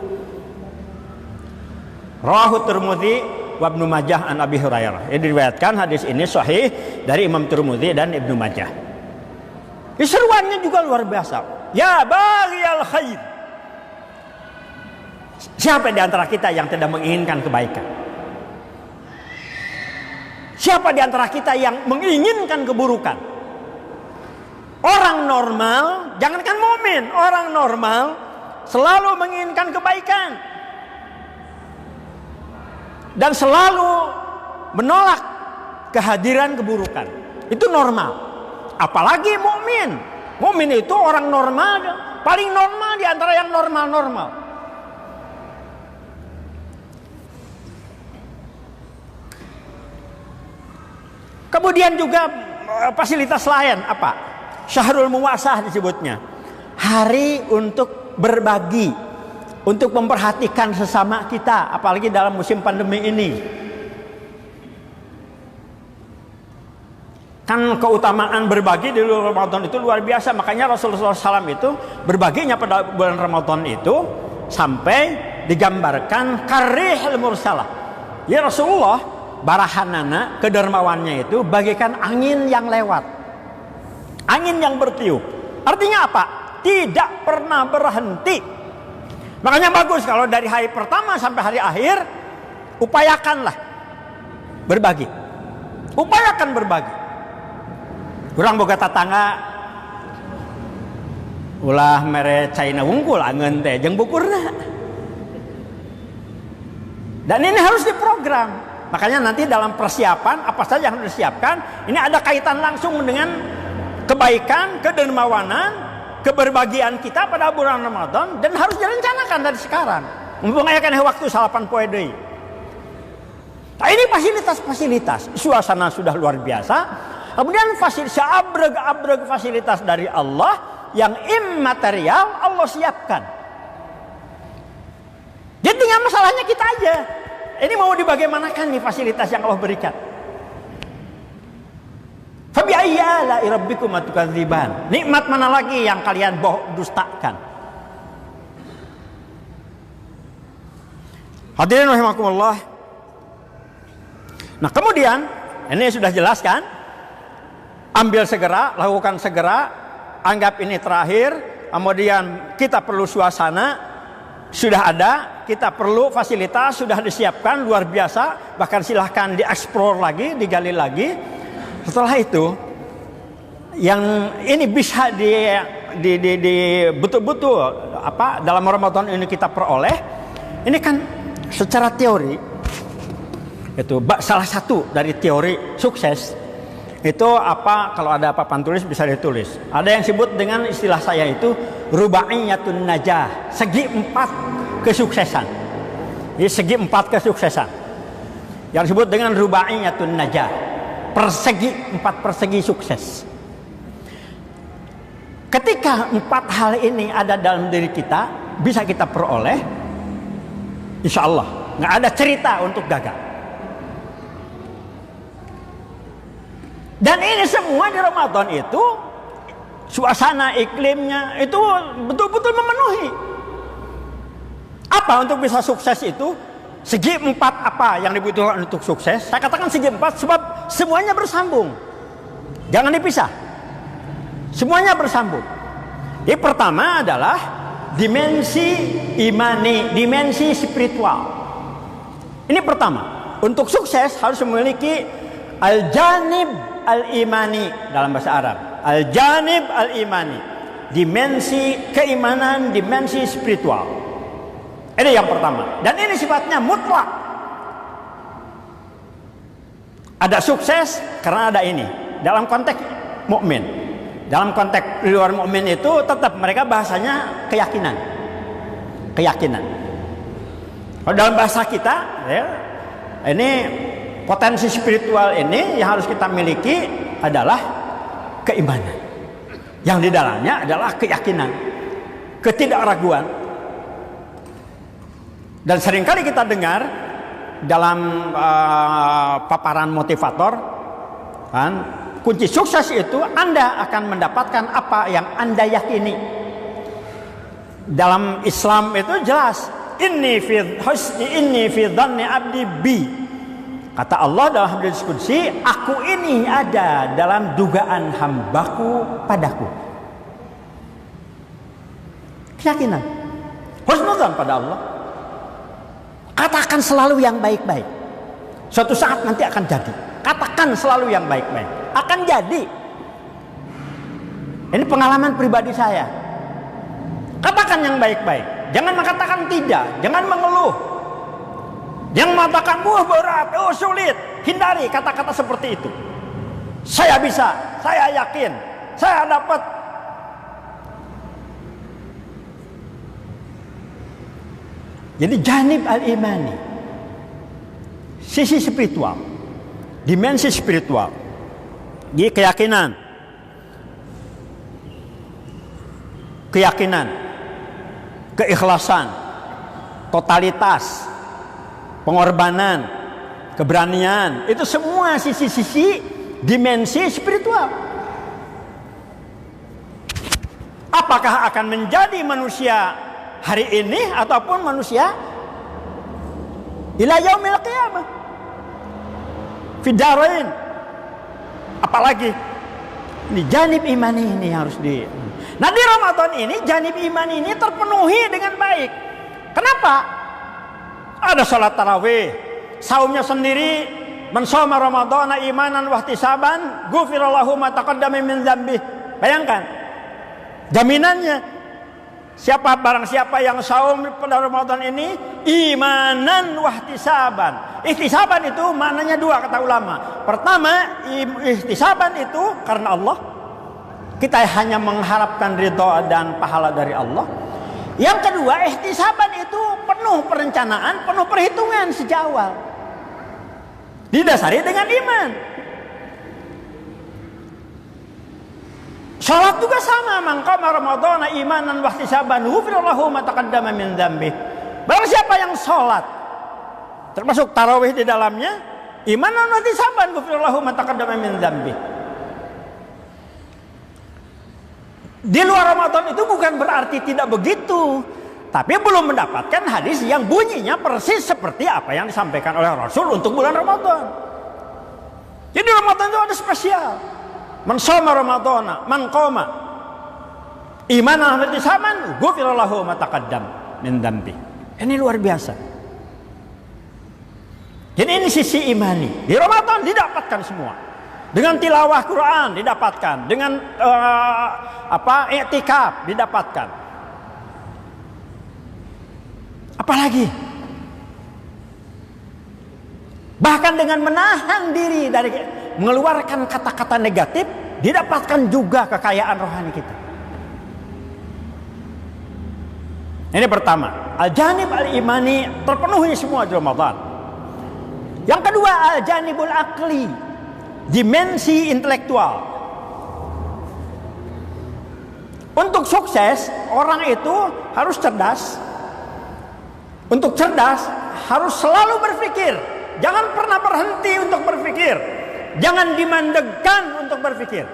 Rawahu Tirmidzi wa Ibnu Majah an Abi Hurairah. Ini diriwayatkan hadis ini sahih dari Imam Tirmidzi dan Ibnu Majah. Seruannya juga luar biasa. Ya baghiyal khair. Siapa di antara kita yang tidak menginginkan kebaikan? Siapa di antara kita yang menginginkan keburukan? Orang normal, jangankan mukmin, orang normal selalu menginginkan kebaikan dan selalu menolak kehadiran keburukan. Itu normal. Apalagi mukmin. Mukmin itu orang normal, paling normal di antara yang normal-normal. Kemudian juga fasilitas lain apa? Syahrul Muwasah disebutnya. Hari untuk berbagi, untuk memperhatikan sesama kita, apalagi dalam musim pandemi ini. Kan keutamaan berbagi di bulan Ramadan itu luar biasa. Makanya Rasulullah SAW itu berbaginya pada bulan Ramadan itu sampai digambarkan karihil mursalah. Ya Rasulullah barahanana, kedermawannya itu bagaikan angin yang lewat, angin yang bertiup. Artinya apa? Tidak pernah berhenti. Makanya bagus kalau dari hari pertama sampai hari akhir upayakanlah berbagi. Upayakan berbagi. Kurang boga tatangga ulah mere caina wungkul angeun teh jeung bukurna. Dan ini harus diprogram. Makanya nanti dalam persiapan apa saja yang harus disiapkan, ini ada kaitan langsung dengan kebaikan, kedermawanan, keberbahagiaan kita pada bulan Ramadan, dan harus direncanakan dari sekarang. Mumpung aya keneh waktu 8 poe deui. Nah, ini fasilitas-fasilitas, suasana sudah luar biasa. Kemudian fasilitas abreg fasilitas dari Allah yang immaterial Allah siapkan. Jadi tinggal masalahnya kita aja. Ini mau dibagaimanakan nih fasilitas yang Allah berikan. Fabi ayyi ala'i rabbikum tukadziban. Nikmat mana lagi yang kalian dustakan? Hadirin rahimakumullah. Nah, kemudian ini sudah jelas kan? Ambil segera, lakukan segera, anggap ini terakhir. Kemudian kita perlu suasana, sudah ada, kita perlu fasilitas, sudah disiapkan, luar biasa. Bahkan silahkan dieksplor lagi, digali lagi. Setelah itu, yang ini bisa betul-betul dalam Ramadan ini kita peroleh. Ini kan secara teori, itu salah satu dari teori sukses. Itu kalau ada papan tulis bisa ditulis. Ada yang sebut dengan istilah saya itu rubaiyatun najah, segi 4 kesuksesan. Jadi segi 4 kesuksesan. Yang disebut dengan rubaiyatun najah, persegi 4 persegi sukses. Ketika 4 hal ini ada dalam diri kita, bisa kita peroleh, insya Allah nggak ada cerita untuk gagal. Dan ini semua di Ramadan itu suasana iklimnya itu betul-betul memenuhi. Apa untuk bisa sukses itu? Segi 4 apa yang dibutuhkan untuk sukses? Saya katakan segi 4 sebab semuanya bersambung. Jangan dipisah. Semuanya bersambung. Yang pertama adalah dimensi imani, dimensi spiritual. Ini pertama. Untuk sukses harus memiliki al-janib al-imani dalam bahasa Arab. Al-janib al-imani, dimensi keimanan, dimensi spiritual. Ini yang pertama. Dan ini sifatnya mutlak. Ada sukses karena ada ini. Dalam konteks mukmin. Dalam konteks luar mukmin itu tetap mereka bahasanya keyakinan. Keyakinan. Kalau dalam bahasa kita, ya, ini potensi spiritual ini yang harus kita miliki adalah keimanan. Yang di dalamnya adalah keyakinan, ketidakraguan. Dan seringkali kita dengar dalam paparan motivator, kan, kunci sukses itu Anda akan mendapatkan apa yang Anda yakini. Dalam Islam itu jelas, inni fi dhanni abdi bi. Kata Allah dalam hadis qudsi, aku ini ada dalam dugaan hambaku padaku. Keyakinan, husnudzan pada Allah. Katakan selalu yang baik-baik. Suatu saat nanti akan jadi. Katakan selalu yang baik-baik. Akan jadi. Ini pengalaman pribadi saya. Katakan yang baik-baik. Jangan mengatakan tidak. Jangan mengeluh. Yang mengatakan berat, sulit, hindari kata-kata seperti itu. Saya bisa, saya yakin, saya dapat. Jadi janib al-imani, sisi spiritual, dimensi spiritual, di keyakinan, keikhlasan, totalitas, pengorbanan, keberanian, itu semua sisi-sisi dimensi spiritual. Apakah akan menjadi manusia hari ini ataupun manusia ila yaumil qiyamah fi darain? Apalagi ini janib imani ini harus di. Nah, di Ramadan ini janib imani ini terpenuhi dengan baik. Kenapa? Ada salat tarawih, saumnya sendiri, man shoma ramadhana imanan wa ihtisaban, ghufira lahu ma taqaddama min dzambi. Bayangkan. Jaminannya Barang siapa yang saum pada Ramadan ini imanan wahtisaban. Ihtisaban itu maknanya dua kata ulama. Pertama, ihtisaban itu karena Allah. Kita hanya mengharapkan ridha dan pahala dari Allah. Yang kedua, ihtisaban itu penuh perencanaan, penuh perhitungan sejak awal. Didasari dengan iman. Salat juga sama, man qama ramadhana imanan wa ihtisaban ghufira lahu ma taqaddama min dzambi. Barang siapa yang salat termasuk tarawih di dalamnya, imanan wa ihtisaban ghufira lahu ma taqaddama min dzambi. Di luar Ramadan itu bukan berarti tidak begitu, tapi belum mendapatkan hadis yang bunyinya persis seperti apa yang disampaikan oleh Rasul untuk bulan Ramadan. Jadi Ramadan itu ada spesial. Man shoma ramadhana man qama imanan wa ihtisaban ghufira lahu ma taqaddam min dzambi. Ini luar biasa. Jadi ini sisi imani. Di Ramadan didapatkan semua. Dengan tilawah Quran didapatkan, dengan i'tikaf didapatkan. Apalagi? Bahkan dengan menahan diri dari mengeluarkan kata-kata negatif, didapatkan juga kekayaan rohani kita. Ini pertama, al-janib al-imani terpenuhi semua di Ramadan. Yang kedua, al-janibul aqli, dimensi intelektual. Untuk sukses, orang itu harus cerdas. Untuk cerdas, harus selalu berpikir. Jangan pernah berhenti untuk berpikir. Jangan dimandegkan untuk berpikir.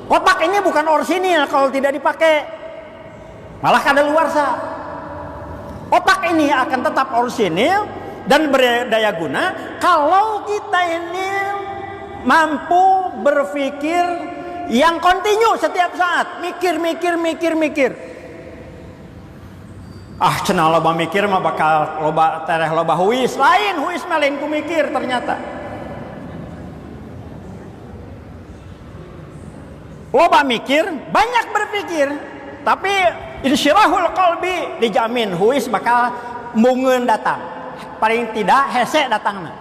Otak ini bukan orsinil kalau tidak dipakai, malah kadaluarsa. Otak ini akan tetap orsinil dan berdaya guna kalau kita ini mampu berpikir yang kontinu setiap saat. Mikir. Cenah loba mikir mah bakal loba huis. Lain huis mah lain ku mikir ternyata. Loba mikir, banyak berpikir, tapi insyirahul qalbi dijamin huis bakal mungeun datang. Paling tidak hese datangna.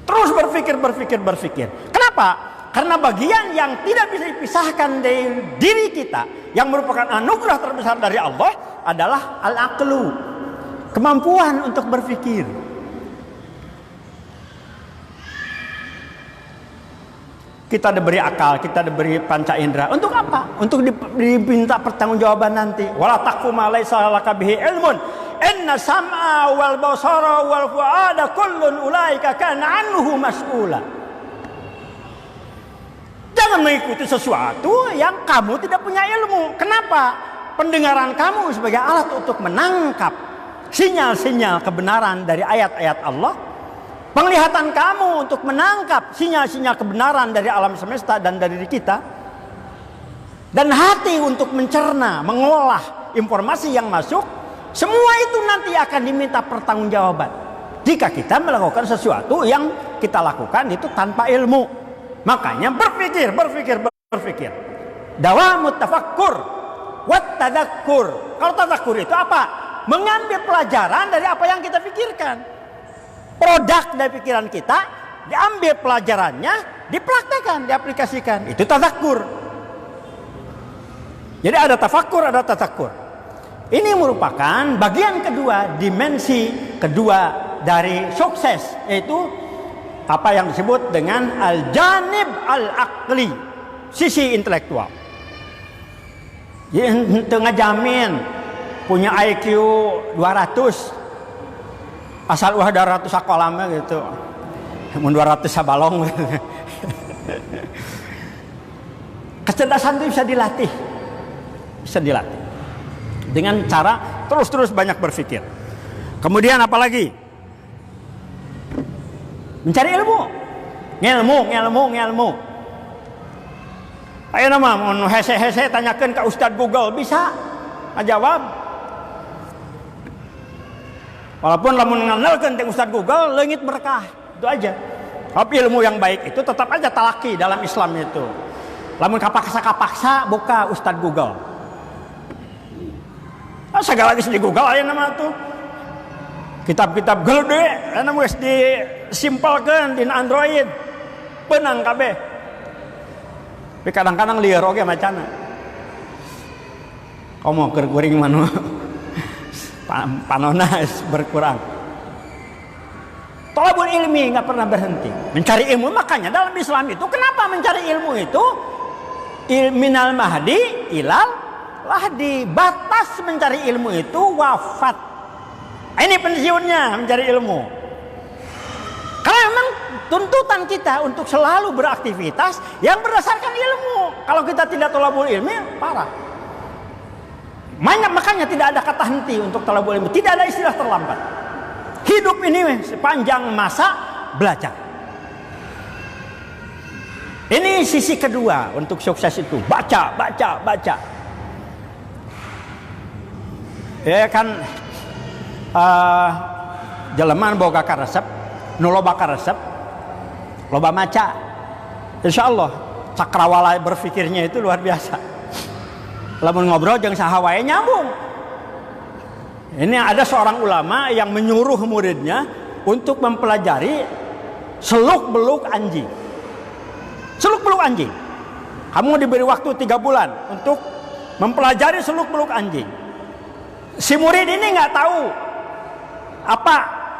Terus berpikir. Kenapa? Karena bagian yang tidak bisa dipisahkan dari diri kita, yang merupakan anugerah terbesar dari Allah adalah al-aqlu, kemampuan untuk berpikir. Kita diberi akal, kita diberi panca indera. Untuk apa? Untuk diminta pertanggungjawaban nanti. Wala taqfu ma laysa laka bihi ilmun. Inna sam'a wal basara wal fuada kullun ulaika kana anhu mas'ula. Jangan mengikuti sesuatu yang kamu tidak punya ilmu. Kenapa? Pendengaran kamu sebagai alat untuk menangkap sinyal-sinyal kebenaran dari ayat-ayat Allah. Penglihatan kamu untuk menangkap sinyal-sinyal kebenaran dari alam semesta dan dari diri kita. Dan hati untuk mencerna, mengolah informasi yang masuk. Semua itu nanti akan diminta pertanggungjawaban. Jika kita melakukan sesuatu yang kita lakukan itu tanpa ilmu. Makanya berpikir. Dawamut tafakkur wat tadakkur. Kalau tadakkur itu apa? Mengambil pelajaran dari apa yang kita pikirkan. Produk dari pikiran kita diambil pelajarannya, dipraktekkan, diaplikasikan. Itu tadakkur. Jadi ada tafakkur, ada tadakkur. Ini merupakan bagian kedua, dimensi kedua dari sukses, yaitu apa yang disebut dengan al-janib al-aqli, sisi intelektual. Jadi tengah jamin punya IQ 200. Asal udah 200 sakolamnya gitu. Mun 200 sabalong. Kecerdasan itu bisa dilatih. Dengan cara terus banyak berpikir. Kemudian apa lagi? Mencari ilmu. Ngelmu. Ayo nama mun hese-hese tanyakeun ka Ustaz Google bisa ngajawab. Walaupun lamun nganalkeun teh Ustaz Google leungit berkah, itu aja. Tapi ilmu yang baik itu tetap aja talaki dalam Islam itu. Lamun kapaksa buka Ustadz Google. Segala lagi di Google aja nama tuh. Kitab-kitab gede, anu geus disimpelkeun di Android. Penang kabeh. Tapi kadang-kadang lieur oge macana. Komo keur kuring manu. Panona berkurang. Thalabul ilmi nggak pernah berhenti. Mencari ilmu, makanya dalam Islam itu kenapa mencari ilmu itu minal mahdi ilal lahdi. Batas mencari ilmu itu wafat. Ini pensiunnya mencari ilmu. Karena memang tuntutan kita untuk selalu beraktivitas yang berdasarkan ilmu. Kalau kita tidak thalabul ilmi, parah. Makanya tidak ada kata henti untuk thalabul ilmi. Tidak ada istilah terlambat. Hidup ini sepanjang masa belajar. Ini sisi kedua untuk sukses itu. Baca. Ya kan, jeleman boga karesep, nu loba karesep, loba maca. Insyaallah cakrawala berpikirnya itu luar biasa. Lamun ngobrol jeung saha wae nyambung. Ini ada seorang ulama yang menyuruh muridnya untuk mempelajari seluk-beluk anjing. Seluk-beluk anjing. Kamu diberi waktu 3 bulan untuk mempelajari seluk-beluk anjing. Si murid ini nggak tahu apa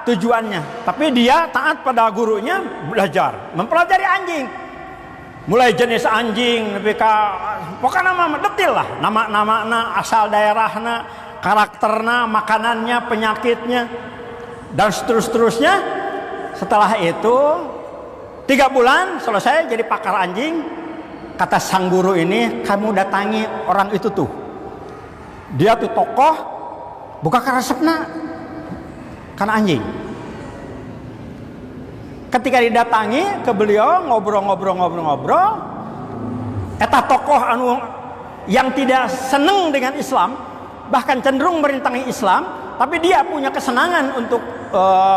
tujuannya, tapi dia taat pada gurunya, belajar mempelajari anjing. Mulai jenis anjing, pokoknya nama detil lah, nama asal daerahnya, karakternya, makanannya, penyakitnya, dan seterusnya. Setelah itu 3 bulan selesai jadi pakar anjing. Kata sang guru ini, kamu datangi orang itu tuh, dia tuh tokoh, buka resepna karena anjing. Ketika didatangi ke beliau, ngobrol, eta tokoh anu yang tidak seneng dengan Islam, bahkan cenderung merintangi Islam, tapi dia punya kesenangan untuk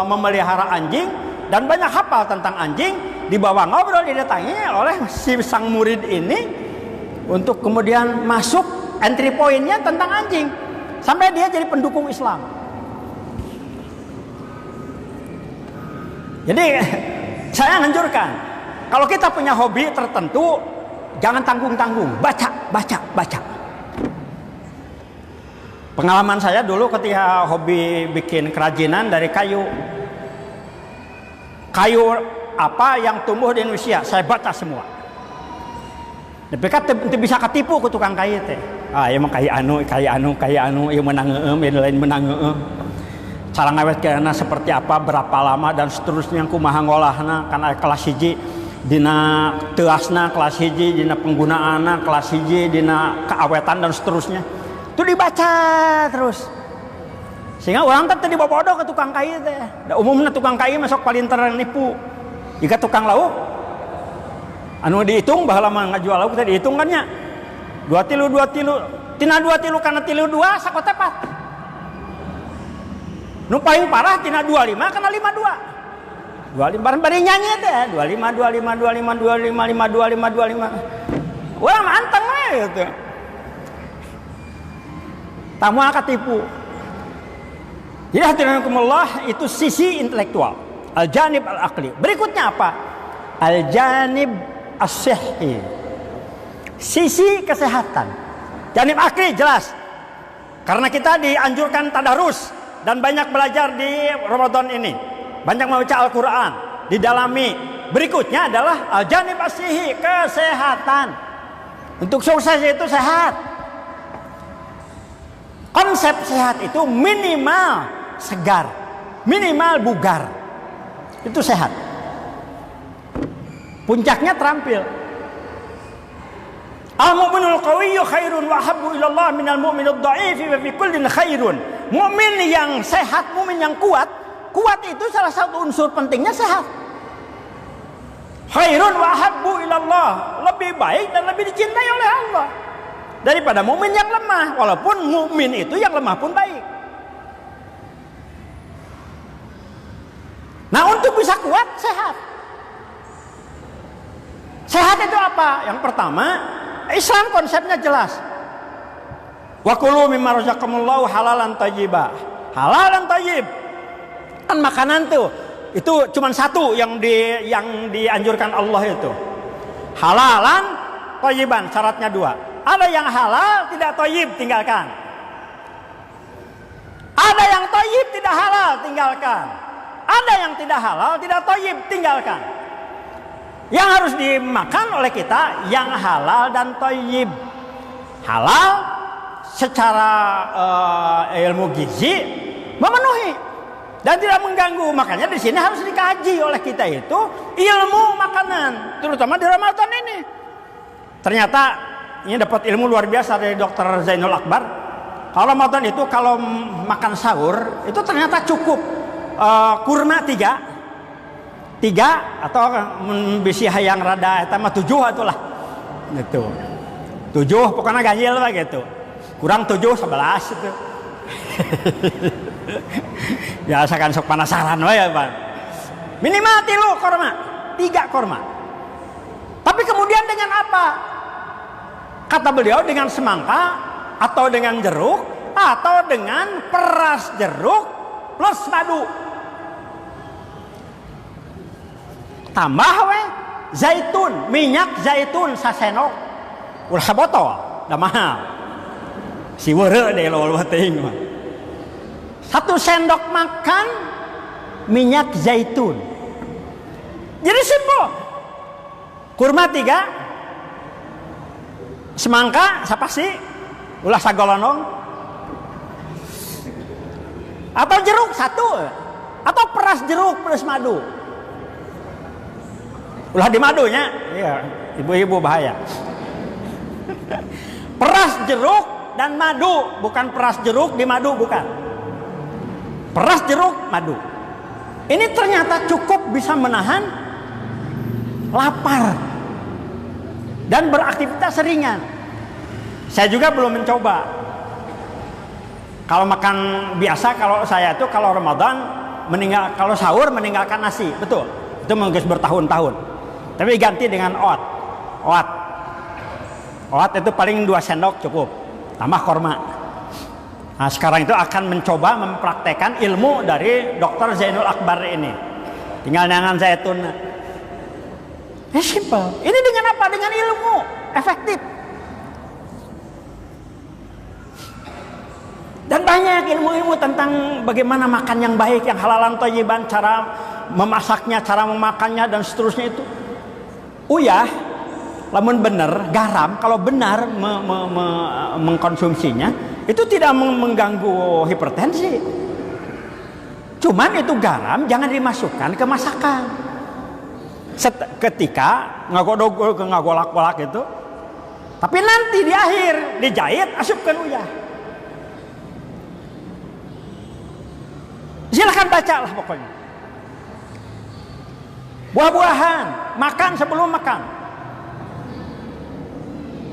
memelihara anjing dan banyak hafal tentang anjing. Dibawa ngobrol, didatangi oleh si sang murid ini untuk kemudian masuk entry point-nya tentang anjing, sampai dia jadi pendukung Islam. Jadi saya anjurkan, kalau kita punya hobi tertentu, jangan tanggung-tanggung, baca. Pengalaman saya dulu ketika hobi bikin kerajinan dari kayu apa yang tumbuh di Indonesia, saya baca semua. Tapi kan bisa ketipu ke tukang kayu teh. Emang kayu anu, ieu menang lain menang cara ngawetkeunna seperti apa, berapa lama dan seterusnya, kumaha ngolahna, kana kelas 1 dina teuasna, kelas 1 dina penggunaanna, kelas 1 dina keawetan dan seterusnya. Itu dibaca terus. Sehingga orang teh dibobodoh ke tukang kayu teh. Da umumna tukang kayu masuk palinter nipu. Jika tukang lauk anu dihitung baheula mah ngajual lauk teh dihitung kan nya. 2 tilu. Tina 2 tilu kana tilu 2 sakotepat. Nu paling parah tina 25 kana 52. 25 bareng bari nyanyi teh 25. Wah manteng we gitu. Tamu akan tipu. Jadi hadirinkumullah, itu sisi intelektual, al-janib al-aqli. Berikutnya apa? Al-janib as-sihhi, sisi kesehatan. Janib akli jelas, karena kita dianjurkan tadarus dan banyak belajar di Ramadan ini, banyak membaca Al-Quran, didalami. Berikutnya adalah al-janib as-sihhi, kesehatan. Untuk sukses itu sehat. Konsep sehat itu minimal segar, minimal bugar, itu sehat. Puncaknya terampil. Al-mu'minul qawiyyu khairun wa habbu ilallah minal mu'minid dha'ifi wa fi kullin khairun. Mukmin yang sehat, mukmin yang kuat itu salah satu unsur pentingnya sehat. Khairun wa habbu ilallah, lebih baik dan lebih dicintai oleh Allah daripada mukmin yang lemah, walaupun mukmin itu yang lemah pun baik. Nah, untuk bisa kuat sehat. Sehat itu apa? Yang pertama, Islam konsepnya jelas. Wa kulu mimma razaqakumullahu halalan thayyiba. Halalan thayyib. Kan makanan tuh itu cuma satu yang dianjurkan Allah itu. Halalan thayyiban, syaratnya 2. Ada yang halal tidak thayyib, tinggalkan. Ada yang thayyib tidak halal, tinggalkan. Ada yang tidak halal tidak thayyib, tinggalkan. Yang harus dimakan oleh kita yang halal dan thayyib. Halal secara ilmu gizi memenuhi dan tidak mengganggu. Makanya di sini harus dikaji oleh kita itu ilmu makanan, terutama di Ramadan ini. Ternyata ini dapat ilmu luar biasa dari Dr. Zainul Akbar. Kalau Ramadan itu kalau makan sahur itu ternyata cukup kurma 3 atau bisi hayang rada eta mah 7 atulah. Gitu. 7 pokoknya ganjil lah gitu. Kurang 7 11 itu. Ya asalkan sok penasaran we ya, Pak. Minimal 3 korma, 3 korma. Tapi kemudian dengan apa? Kata beliau dengan semangka atau dengan jeruk atau dengan peras jeruk plus madu. Tambah we zaitun, minyak zaitun sasendok. Ulah sabotol, dah mahal. Si weureu deh lo teuing mah. 1 sendok makan minyak zaitun. Jadi simpel. Kurma 3, semangka sapasi, ulah sagolonong. Atau jeruk 1, atau peras jeruk plus madu. Ulah di madunya, iya, ibu-ibu bahaya. Peras jeruk dan madu, bukan peras jeruk di madu, bukan. Peras jeruk, madu. Ini ternyata cukup bisa menahan lapar dan beraktivitas ringan. Saya juga belum mencoba. Kalau makan biasa, kalau saya itu kalau Ramadan kalau sahur meninggalkan nasi, betul. Itu menggeus bertahun-tahun. Tapi ganti dengan oat. Oat itu paling 2 sendok cukup. Tambah korma. Nah, sekarang itu akan mencoba mempraktekkan ilmu dari Dr. Zainul Akbar ini. Tinggal dengan zaitun. Simple. Ini dengan apa? Dengan ilmu. Efektif. Dan banyak ilmu-ilmu tentang bagaimana makan yang baik, yang halalan thayyiban, cara memasaknya, cara memakannya, dan seterusnya itu. Uyah, lamun bener, garam, kalau benar mengkonsumsinya, itu tidak mengganggu hipertensi. Cuman itu garam jangan dimasukkan ke masakan. Ketika ngagolak-golak itu, tapi nanti di akhir dijahit, asupkan uyah. Silakan baca lah pokoknya. Buah-buahan, makan sebelum makan.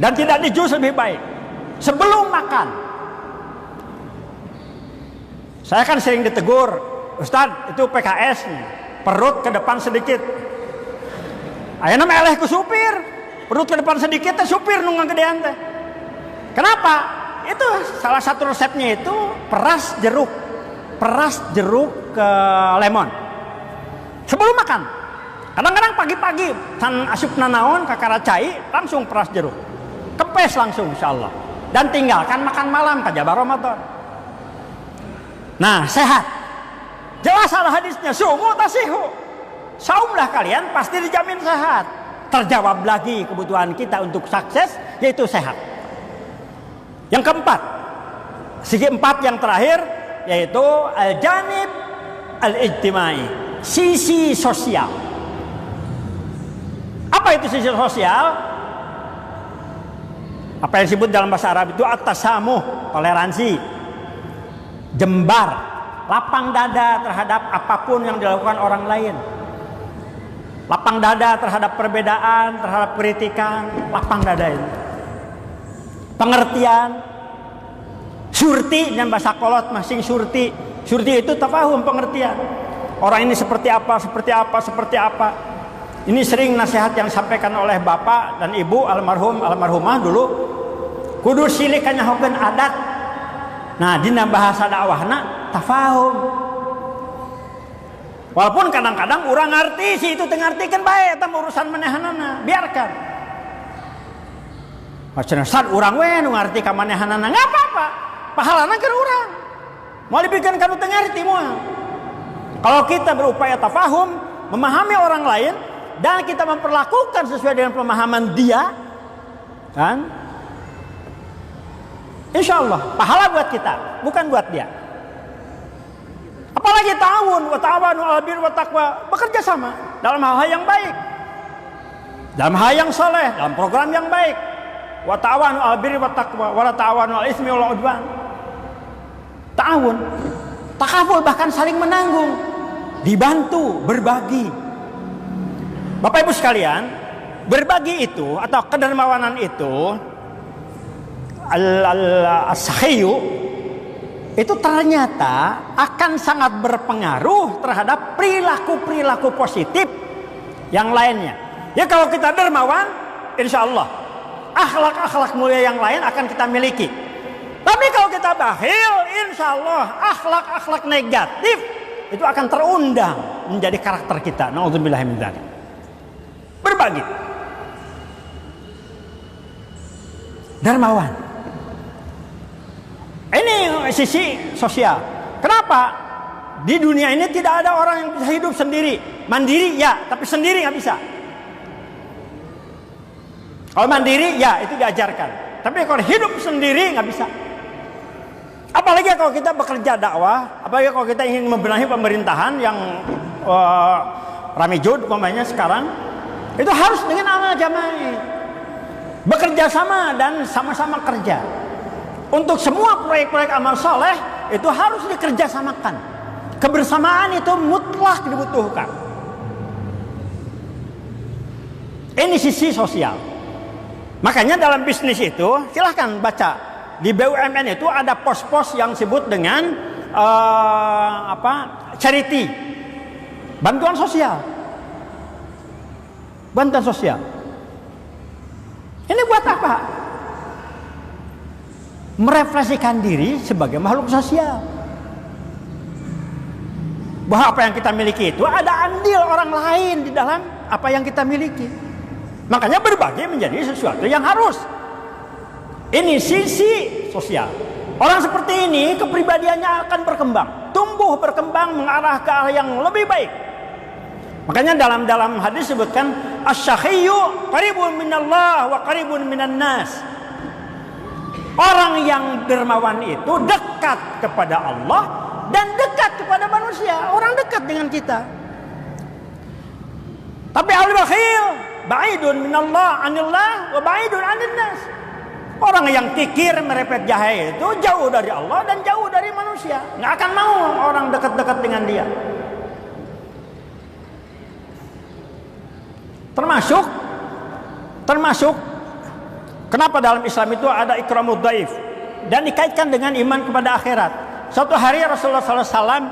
Dan tidak di jus lebih baik. Sebelum makan. Saya kan sering ditegur, Ustadz itu PKS nih, perut ke depan sedikit. Ayeuna mah eleh ku supir, perut ke depan sedikit teh supir nunggang gedean teh. Kenapa? Itu salah satu resepnya itu peras jeruk ke lemon. Sebelum makan. Kadang-kadang pagi-pagi tan asupna naon kakara cai langsung peras jeruk. Kempes langsung insyaallah. Dan tinggalkan makan malam kajaba Ramadan. Nah, sehat. Jelas ada hadisnya, sumu tasihu. Saumlah kalian pasti dijamin sehat. Terjawab lagi kebutuhan kita untuk sukses, yaitu sehat. Yang keempat, segi 4 yang terakhir, yaitu al-janib al-ijtimai, sisi sosial. Apa itu sisi sosial? Apa yang disebut dalam bahasa Arab itu at-tasamuh, toleransi, jembar, lapang dada terhadap apapun yang dilakukan orang lain. Lapang dada terhadap perbedaan, terhadap kritikan, lapang dada ini. Pengertian, surti dan bahasa kolot masing surti. Surti itu tafahum, pengertian. Orang ini seperti apa. Ini sering nasihat yang disampaikan oleh bapak dan ibu almarhumah dulu. Kudu silih kanyahokeun adat. Nah, dina bahasa dakwahna tafahum. Walaupun kadang-kadang urang ngarti si itu teu ngartikeun bae eta urusan manehanana, biarkan. Macenah sad urang we nu ngarti ka manehanana, enggak apa-apa. Pahalana keur urang. Moal dipikeun ka nu teu ngarti moal. Kalau kita berupaya tafahum, memahami orang lain dan kita memperlakukan sesuai dengan pemahaman dia, kan? Insya Allah pahala buat kita, bukan buat dia. Apalagi ta'awun, wa ta'awanu 'alal birri wat taqwa, bekerja sama dalam hal-hal yang baik, dalam hal yang soleh, dalam program yang baik. Wa ta'awanu 'alal birri wat taqwa, wa la ta'awanu 'alal itsmi wal 'udwan. Ta'awun, takaful, bahkan saling menanggung, dibantu, berbagi. Bapak Ibu sekalian, berbagi itu atau kedermawanan itu as-sakhiyu itu ternyata akan sangat berpengaruh terhadap perilaku-perilaku positif yang lainnya. Ya, kalau kita dermawan, insya Allah akhlak-akhlak mulia yang lain akan kita miliki. Tapi kalau kita bakhil, insya Allah akhlak-akhlak negatif itu akan terundang menjadi karakter kita. Na'udzubillah min dzalik. Berbagi, dermawan. Ini sisi sosial. Kenapa? Di dunia ini tidak ada orang yang bisa hidup sendiri. Mandiri ya, tapi sendiri nggak bisa. Kalau mandiri ya itu diajarkan. Tapi kalau hidup sendiri nggak bisa. Apalagi kalau kita bekerja dakwah, apalagi kalau kita ingin membenahi pemerintahan yang ramijud umpamanya sekarang, itu harus dengan amal jamaah. Bekerja sama dan sama-sama kerja. Untuk semua proyek-proyek amal soleh itu harus dikerjasamakan. Kebersamaan itu mutlak dibutuhkan. Ini sisi sosial. Makanya dalam bisnis itu silahkan baca di BUMN itu ada pos-pos yang disebut dengan charity, bantuan sosial. Bantuan sosial. Ini buat apa? Merefleksikan diri sebagai makhluk sosial. Bahwa apa yang kita miliki itu ada andil orang lain di dalam apa yang kita miliki. Makanya berbagi menjadi sesuatu yang harus. Ini sisi sosial. Orang seperti ini kepribadiannya akan berkembang, tumbuh berkembang mengarah ke arah yang lebih baik. Makanya dalam hadis disebutkan asy-syakhiyu qaribun minallah wa qaribun minan nas. Orang yang dermawan itu dekat kepada Allah dan dekat kepada manusia. Orang dekat dengan kita. Tapi al-bakhil ba'idun minallah anillah wa ba'idun anin nas. Orang yang kikir merepet jahe itu jauh dari Allah dan jauh dari manusia. Nggak akan mau orang dekat-dekat dengan dia. Termasuk kenapa dalam Islam itu ada ikramud dhaif dan dikaitkan dengan iman kepada akhirat. Suatu hari Rasulullah SAW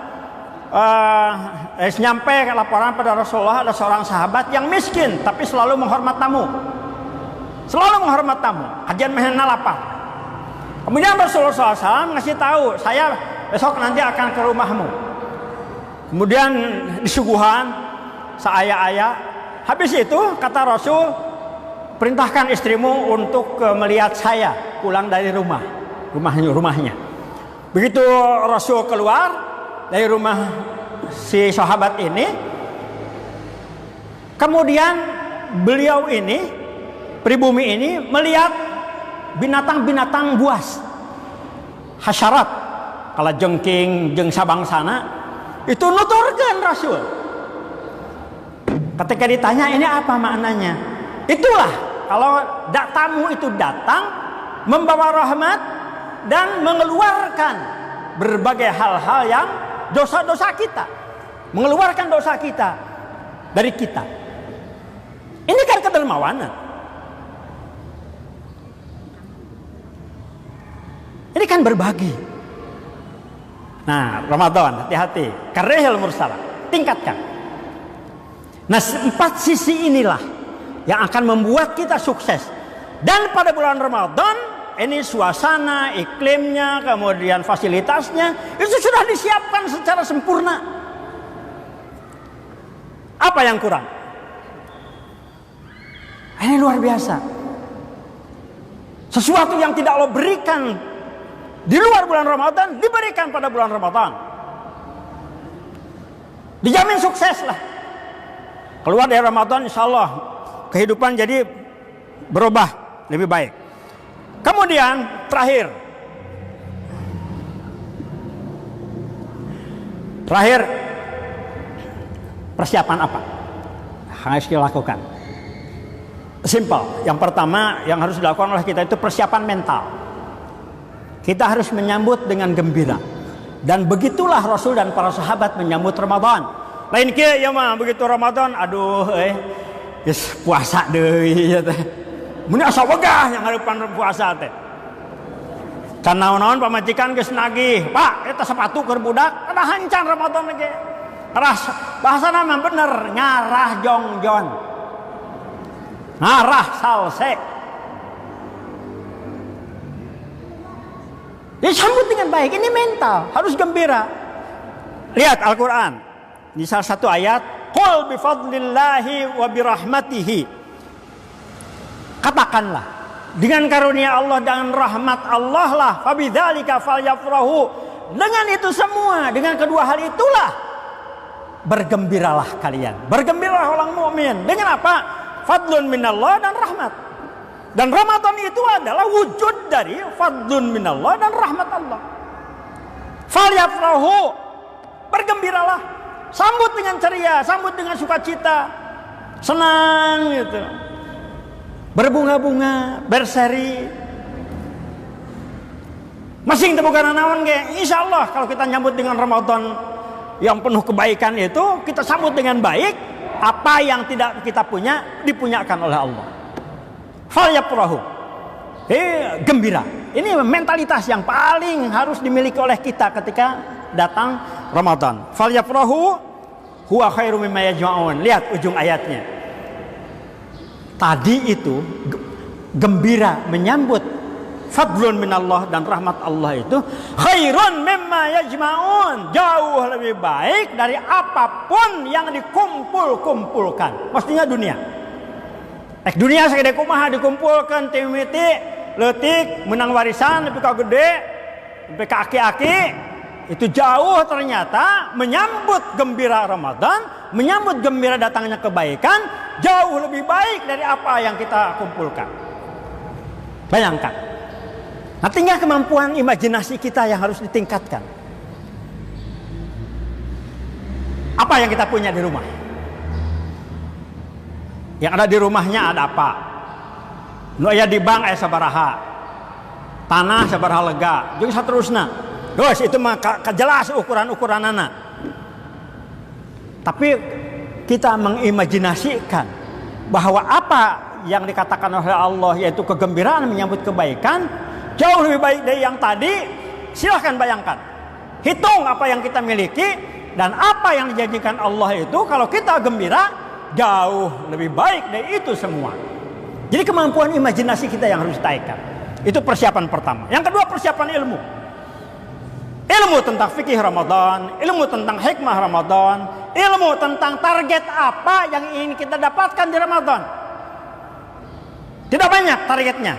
nyampe laporan pada Rasulullah, ada seorang sahabat yang miskin tapi selalu menghormat tamu. Kajian mehena lapar. Kemudian Rasulullah SAW ngasih tahu, saya besok nanti akan ke rumahmu. Kemudian disuguhan seaya-aya. Habis itu kata Rasul, perintahkan istrimu untuk melihat saya pulang dari rumahnya. Begitu Rasul keluar dari rumah si sahabat ini, kemudian beliau ini, pribumi ini melihat binatang-binatang buas, hasyarat, kala jengking, jeung sabangsana, itu nuturkeun Rasul. Ketika ditanya ini apa maknanya? Itulah kalau tamu itu datang membawa rahmat dan mengeluarkan berbagai hal-hal yang dosa-dosa kita, mengeluarkan dosa kita dari kita. Ini kan kedermawanan. Ini kan berbagi. Nah, Ramadan, hati-hati. Karehil mursalah, tingkatkan. Nah, 4 sisi inilah yang akan membuat kita sukses. Dan pada bulan Ramadan ini suasana, iklimnya, kemudian fasilitasnya itu sudah disiapkan secara sempurna. Apa yang kurang? Ini luar biasa. Sesuatu yang tidak Allah berikan di luar bulan Ramadan diberikan pada bulan Ramadan. Dijamin sukses lah. Keluar dari Ramadan insya Allah kehidupan jadi berubah lebih baik. Kemudian terakhir persiapan apa harus dilakukan? Simpel. Yang pertama yang harus dilakukan oleh kita itu persiapan mental. Kita harus menyambut dengan gembira. Dan begitulah Rasul dan para sahabat menyambut Ramadan. Lain kia ya mah begitu Ramadan, aduh yes, puasa deui ya teh. Mun asa wegah yang hareupan puasa teh. Can naon-naon pamajikan geus nagih, Pak, eta sepatu keur budak, kada hancan Ramadan ge. Bahasana mah bener, ngarah jongjon. Ngarah salse. Disambut dengan baik, ini mental, harus gembira. Lihat Al-Quran, di salah satu ayat, Qul bifadlillahi wa birahmatihi. Katakanlah, dengan karunia Allah dan rahmat Allah lah, fabidzalika falyafrahu. Dengan itu semua, dengan kedua hal itulah, bergembiralah kalian. Bergembiralah orang mukmin. Dengan apa? Fadlun minallah dan rahmat. Dan Ramadan itu adalah wujud dari fadlun minallah dan rahmat Allah. Falyafrahu, bergembiralah, sambut dengan ceria, sambut dengan sukacita, senang gitu, berbunga-bunga, berseri. Masing tebukan naon ge, insya Allah kalau kita nyambut dengan Ramadan yang penuh kebaikan itu, kita sambut dengan baik, apa yang tidak kita punya dipunyakan oleh Allah. Falyafrahu, gembira. Ini mentalitas yang paling harus dimiliki oleh kita ketika datang Ramadan. Falyafrahu huwa khairum mimma yajma'un. Lihat ujung ayatnya. Tadi itu gembira menyambut fadlun minallah dan rahmat Allah itu khairun mimma yajma'un, jauh lebih baik dari apapun yang dikumpul-kumpulkan. Maksudnya dunia. Dunia sakit kumaha dikumpulkan timiti, leutik, menang warisan, lebih gede, lebih aki-aki. Itu jauh ternyata menyambut gembira Ramadan, menyambut gembira datangnya kebaikan, jauh lebih baik dari apa yang kita kumpulkan. Bayangkan. Nah, tinggal kemampuan imajinasi kita yang harus ditingkatkan. Apa yang kita punya di rumah? Yang ada di rumahnya ada apa? Nu aya di bank aya sabaraha? Tanah sabaraha lega? Jeung saterusna. Terus itu mah jelas ukuran-ukuranana. Tapi kita mengimajinasikan bahwa apa yang dikatakan oleh Allah yaitu kegembiraan menyambut kebaikan jauh lebih baik dari yang tadi. Silahkan bayangkan. Hitung apa yang kita miliki dan apa yang dijanjikan Allah itu kalau kita gembira jauh lebih baik dari itu semua. Jadi kemampuan imajinasi kita yang harus ditaikkan. Itu persiapan pertama. Yang kedua persiapan ilmu. Ilmu tentang fikih Ramadan, ilmu tentang hikmah Ramadan, ilmu tentang target apa yang ingin kita dapatkan di Ramadan. Tidak banyak targetnya.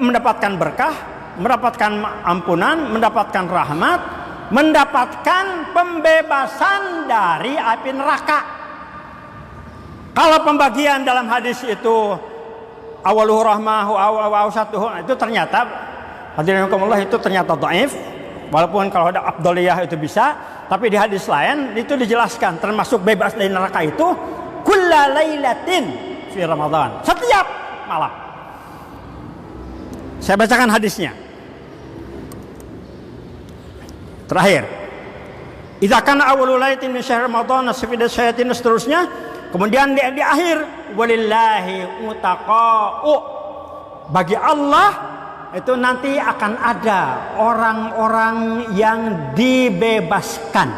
Mendapatkan berkah, mendapatkan ampunan, mendapatkan rahmat, mendapatkan pembebasan dari api neraka. Kalau pembagian dalam hadis itu awaluhu rahmahu awsatuhu, itu ternyata hadirin itu ternyata dhaif. Walaupun kalau ada afdhaliyah itu bisa, tapi di hadis lain itu dijelaskan termasuk bebas dari neraka itu kullalailatin fi Ramadan, setiap malam. Saya bacakan hadisnya. Terakhir, idza kana awwalul lailatin min syahr Ramadan nasfidat syayatin, seterusnya. Kemudian di akhir walillahi utaqa'u, bagi Allah itu nanti akan ada orang-orang yang dibebaskan,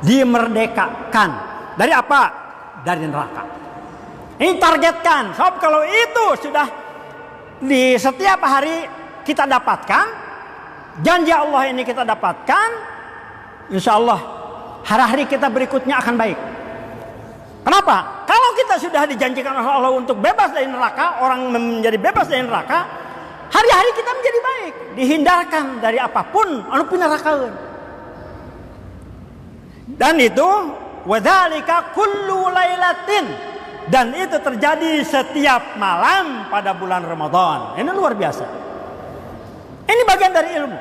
dimerdekakan dari apa? dari neraka. Ini targetkan. Sebab kalau itu sudah di setiap hari kita dapatkan, janji Allah ini kita dapatkan, insya Allah hari-hari kita berikutnya akan baik. Kenapa? Kalau kita sudah dijanjikan oleh Allah untuk bebas dari neraka, orang menjadi bebas dari neraka, hari-hari kita menjadi baik, dihindarkan dari apapun anu pinarakaeun. Dan itu wadzalika kullu lailatin, dan itu terjadi setiap malam pada bulan Ramadan. Ini luar biasa. Ini bagian dari ilmu.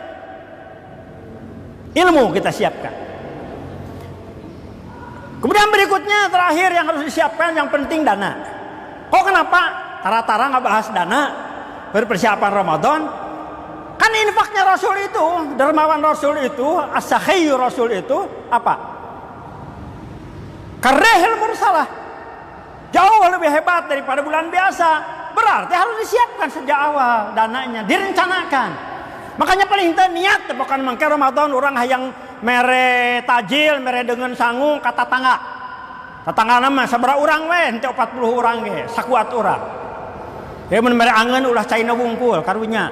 Ilmu kita siapkan. Kemudian berikutnya terakhir yang harus disiapkan, yang penting dana. Kok kenapa tara-tara nggak bahas dana berpersiapan Ramadan? Kan infaknya Rasul itu, dermawan Rasul itu, as-sakhiyyu Rasul itu apa? Karehil mursalah, jauh lebih hebat daripada bulan biasa. Berarti harus disiapkan sejak awal dananya, direncanakan. Makanya paling teu niat bukan mangke Ramadan orang hayang mere tajil, mere dengan sangu kata tangga. Tetangga nama sabaraha urang we, henteu 40 urang ge, sakuat urang. Ya mun mere angeun ulah caina bungkul karunya.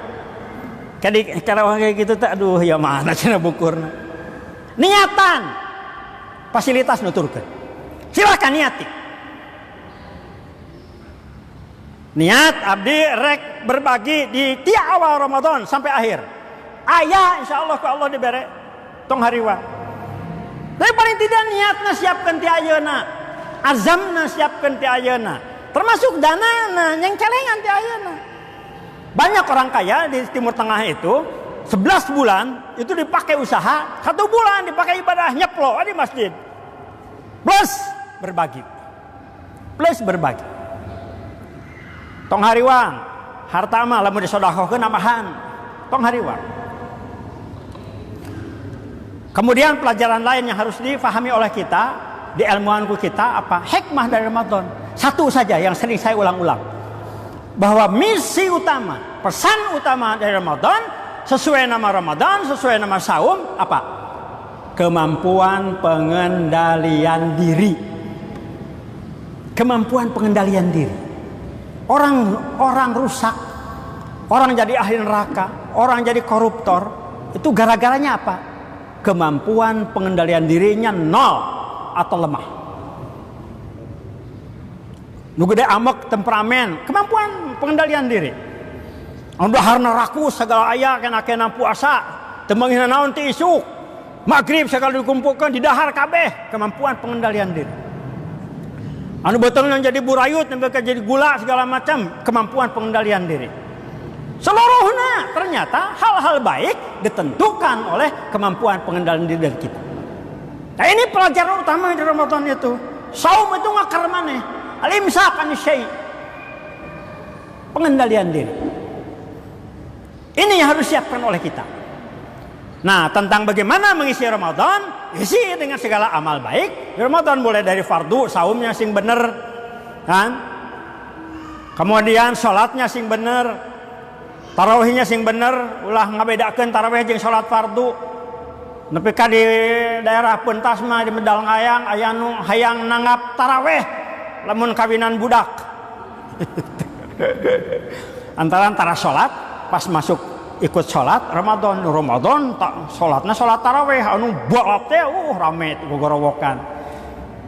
Kadi kalau kayak gitu teh aduh ya mana caina bungkurna. Niatan. Fasilitas nuturkeun. Silakan niati. Niat abdi rek berbagi di tiap awal Ramadan sampai akhir. Aya insyaallah ku Allah dibere tong hariwa. Tapi paling tidak niatna siapkeun ti ayeuna. Azamna siapkeun ti ayeuna. Termasuk danana yang celengan ti ayeuna. Banyak orang kaya di Timur Tengah itu 11 bulan itu dipakai usaha, 1 bulan dipakai ibadah nyeplo di masjid. Plus berbagi. Plus berbagi. Tong hariwang, harta mah lamun disodakohkeun namahan. Tong hariwang. Kemudian pelajaran lain yang harus difahami oleh kita, diilmuanku kita apa? Hikmah dari Ramadan. Satu saja yang sering saya ulang-ulang. Bahwa misi utama, pesan utama dari Ramadan, sesuai nama Ramadan, sesuai nama saum, apa? Kemampuan pengendalian diri. Kemampuan pengendalian diri. Orang rusak, orang jadi ahli neraka, orang jadi koruptor, itu gara-garanya apa? Kemampuan pengendalian dirinya nol atau lemah. Nu gede amok temperamen, kemampuan pengendalian diri. Udah harna rakus segala aya kena puasa, teu manggihna naon ti isuk. Magrib segala dikumpulkan di dahar kabeh, kemampuan pengendalian diri. Anu betul yang jadi burayut, yang jadi gula segala macam, kemampuan pengendalian diri. Seluruhnya ternyata hal-hal baik ditentukan oleh kemampuan pengendalian diri dari kita. Nah ini pelajaran utama di Ramadan itu. Saum itu ngakar maneh. Al-imsak an syai'. Pengendalian diri. Ini yang harus siapkan oleh kita. Nah tentang bagaimana mengisi Ramadan, isi dengan segala amal baik. Di Ramadan mulai dari fardu, saumnya sing bener, kan? Kemudian sholatnya sing bener, tarawihnya sing bener, ulah ngabedakeun tarawih jeung salat fardu. Nepi ka di daerah pentas mah di Medal Ngayang aya nu hayang nanggap tarawih lamun kawinan budak. Antara sholat pas masuk ikut sholat Ramadan tak sholatna sholat tarawih anu bolot teh rame gogorowokan.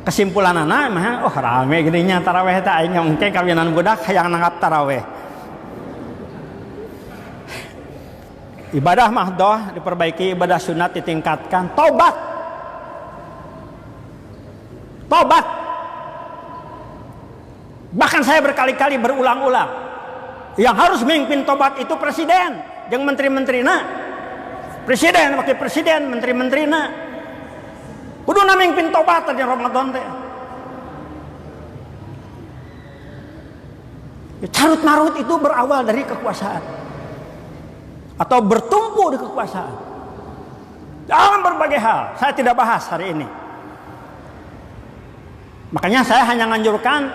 Kesimpulanana mah rame gini nya tarawih teh aing mungkin kawinan budak hayang nanggap tarawih. Ibadah mahdoh diperbaiki, ibadah sunat ditingkatkan, tobat. Bahkan saya berkali-kali berulang-ulang, yang harus memimpin tobat itu presiden, yang menteri-menterina. Presiden, wakil presiden, menteri-menterina. Kuduna memimpin tobat di Ramadan teh. Carut marut itu berawal dari kekuasaan. Atau bertumpu di kekuasaan dalam berbagai hal. Saya tidak bahas hari ini. Makanya saya hanya menganjurkan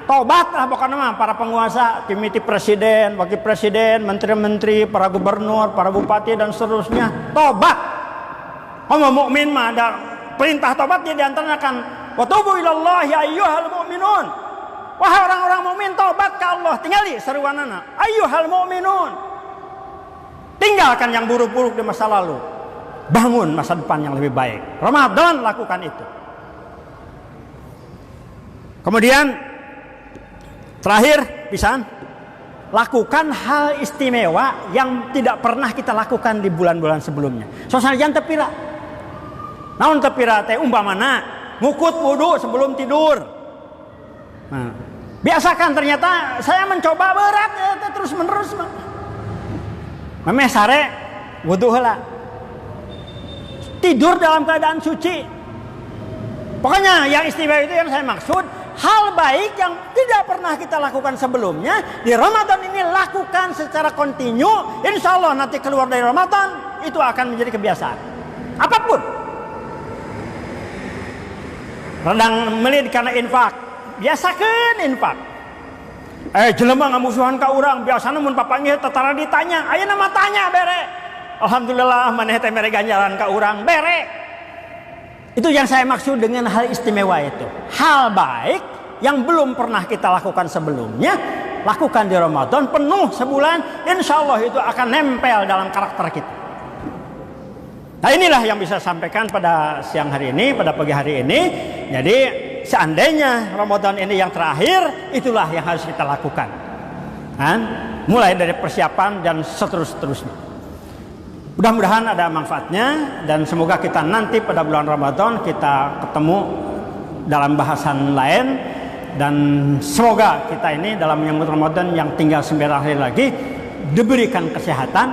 tobatlah bukan nama para penguasa, timiti presiden, wakil presiden, menteri-menteri, para gubernur, para bupati dan seterusnya. Tobat. Kalau mukmin mah ada perintah tobat dia diantaranya kan Wa tubu ilallahi ayyuhal mu'minun. Wahai orang-orang mukmin, taubat ke Allah. Tingali seruanana. Ayyuhal mu'minun. Tinggalkan yang buruk-buruk di masa lalu. Bangun masa depan yang lebih baik. Ramadan lakukan itu. Kemudian terakhir pisan, lakukan hal istimewa yang tidak pernah kita lakukan di bulan-bulan sebelumnya. Sosanajan tepira. Naon tepira teh umpamana ngukut wudu sebelum tidur. Nah, biasakan ternyata saya mencoba berat ya, terus menerus. Memeh sare wudu heula. Tidur dalam keadaan suci. Pokoknya yang istimewa itu yang saya maksud, hal baik yang tidak pernah kita lakukan sebelumnya di Ramadan ini lakukan secara kontinu. Insya Allah nanti keluar dari Ramadan itu akan menjadi kebiasaan. Apapun. Rendang melid karena infak, biasakan infak. Jelema ngamusuhan ka urang, biasana mun papanggih tetara ditanya, ayeuna mah tanya bere. Alhamdulillah maneh teh mere ganjaran ka urang bere. Itu yang saya maksud dengan hal istimewa itu. Hal baik yang belum pernah kita lakukan sebelumnya, lakukan di Ramadan penuh sebulan, insya Allah itu akan nempel dalam karakter kita. Nah inilah yang bisa saya sampaikan pada siang hari ini, pada pagi hari ini. Jadi seandainya Ramadan ini yang terakhir, itulah yang harus kita lakukan. Mulai dari persiapan dan seterusnya. Mudah-mudahan ada manfaatnya dan semoga kita nanti pada bulan Ramadan kita ketemu dalam bahasan lain dan semoga kita ini dalam menyambut Ramadan yang tinggal 9 hari lagi diberikan kesehatan,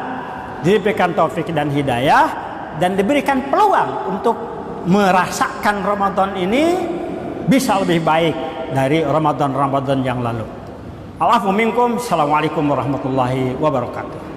diberikan taufik dan hidayah dan diberikan peluang untuk merasakan Ramadan ini bisa lebih baik dari Ramadan-Ramadan yang lalu. Assalamualaikum warahmatullahi wabarakatuh.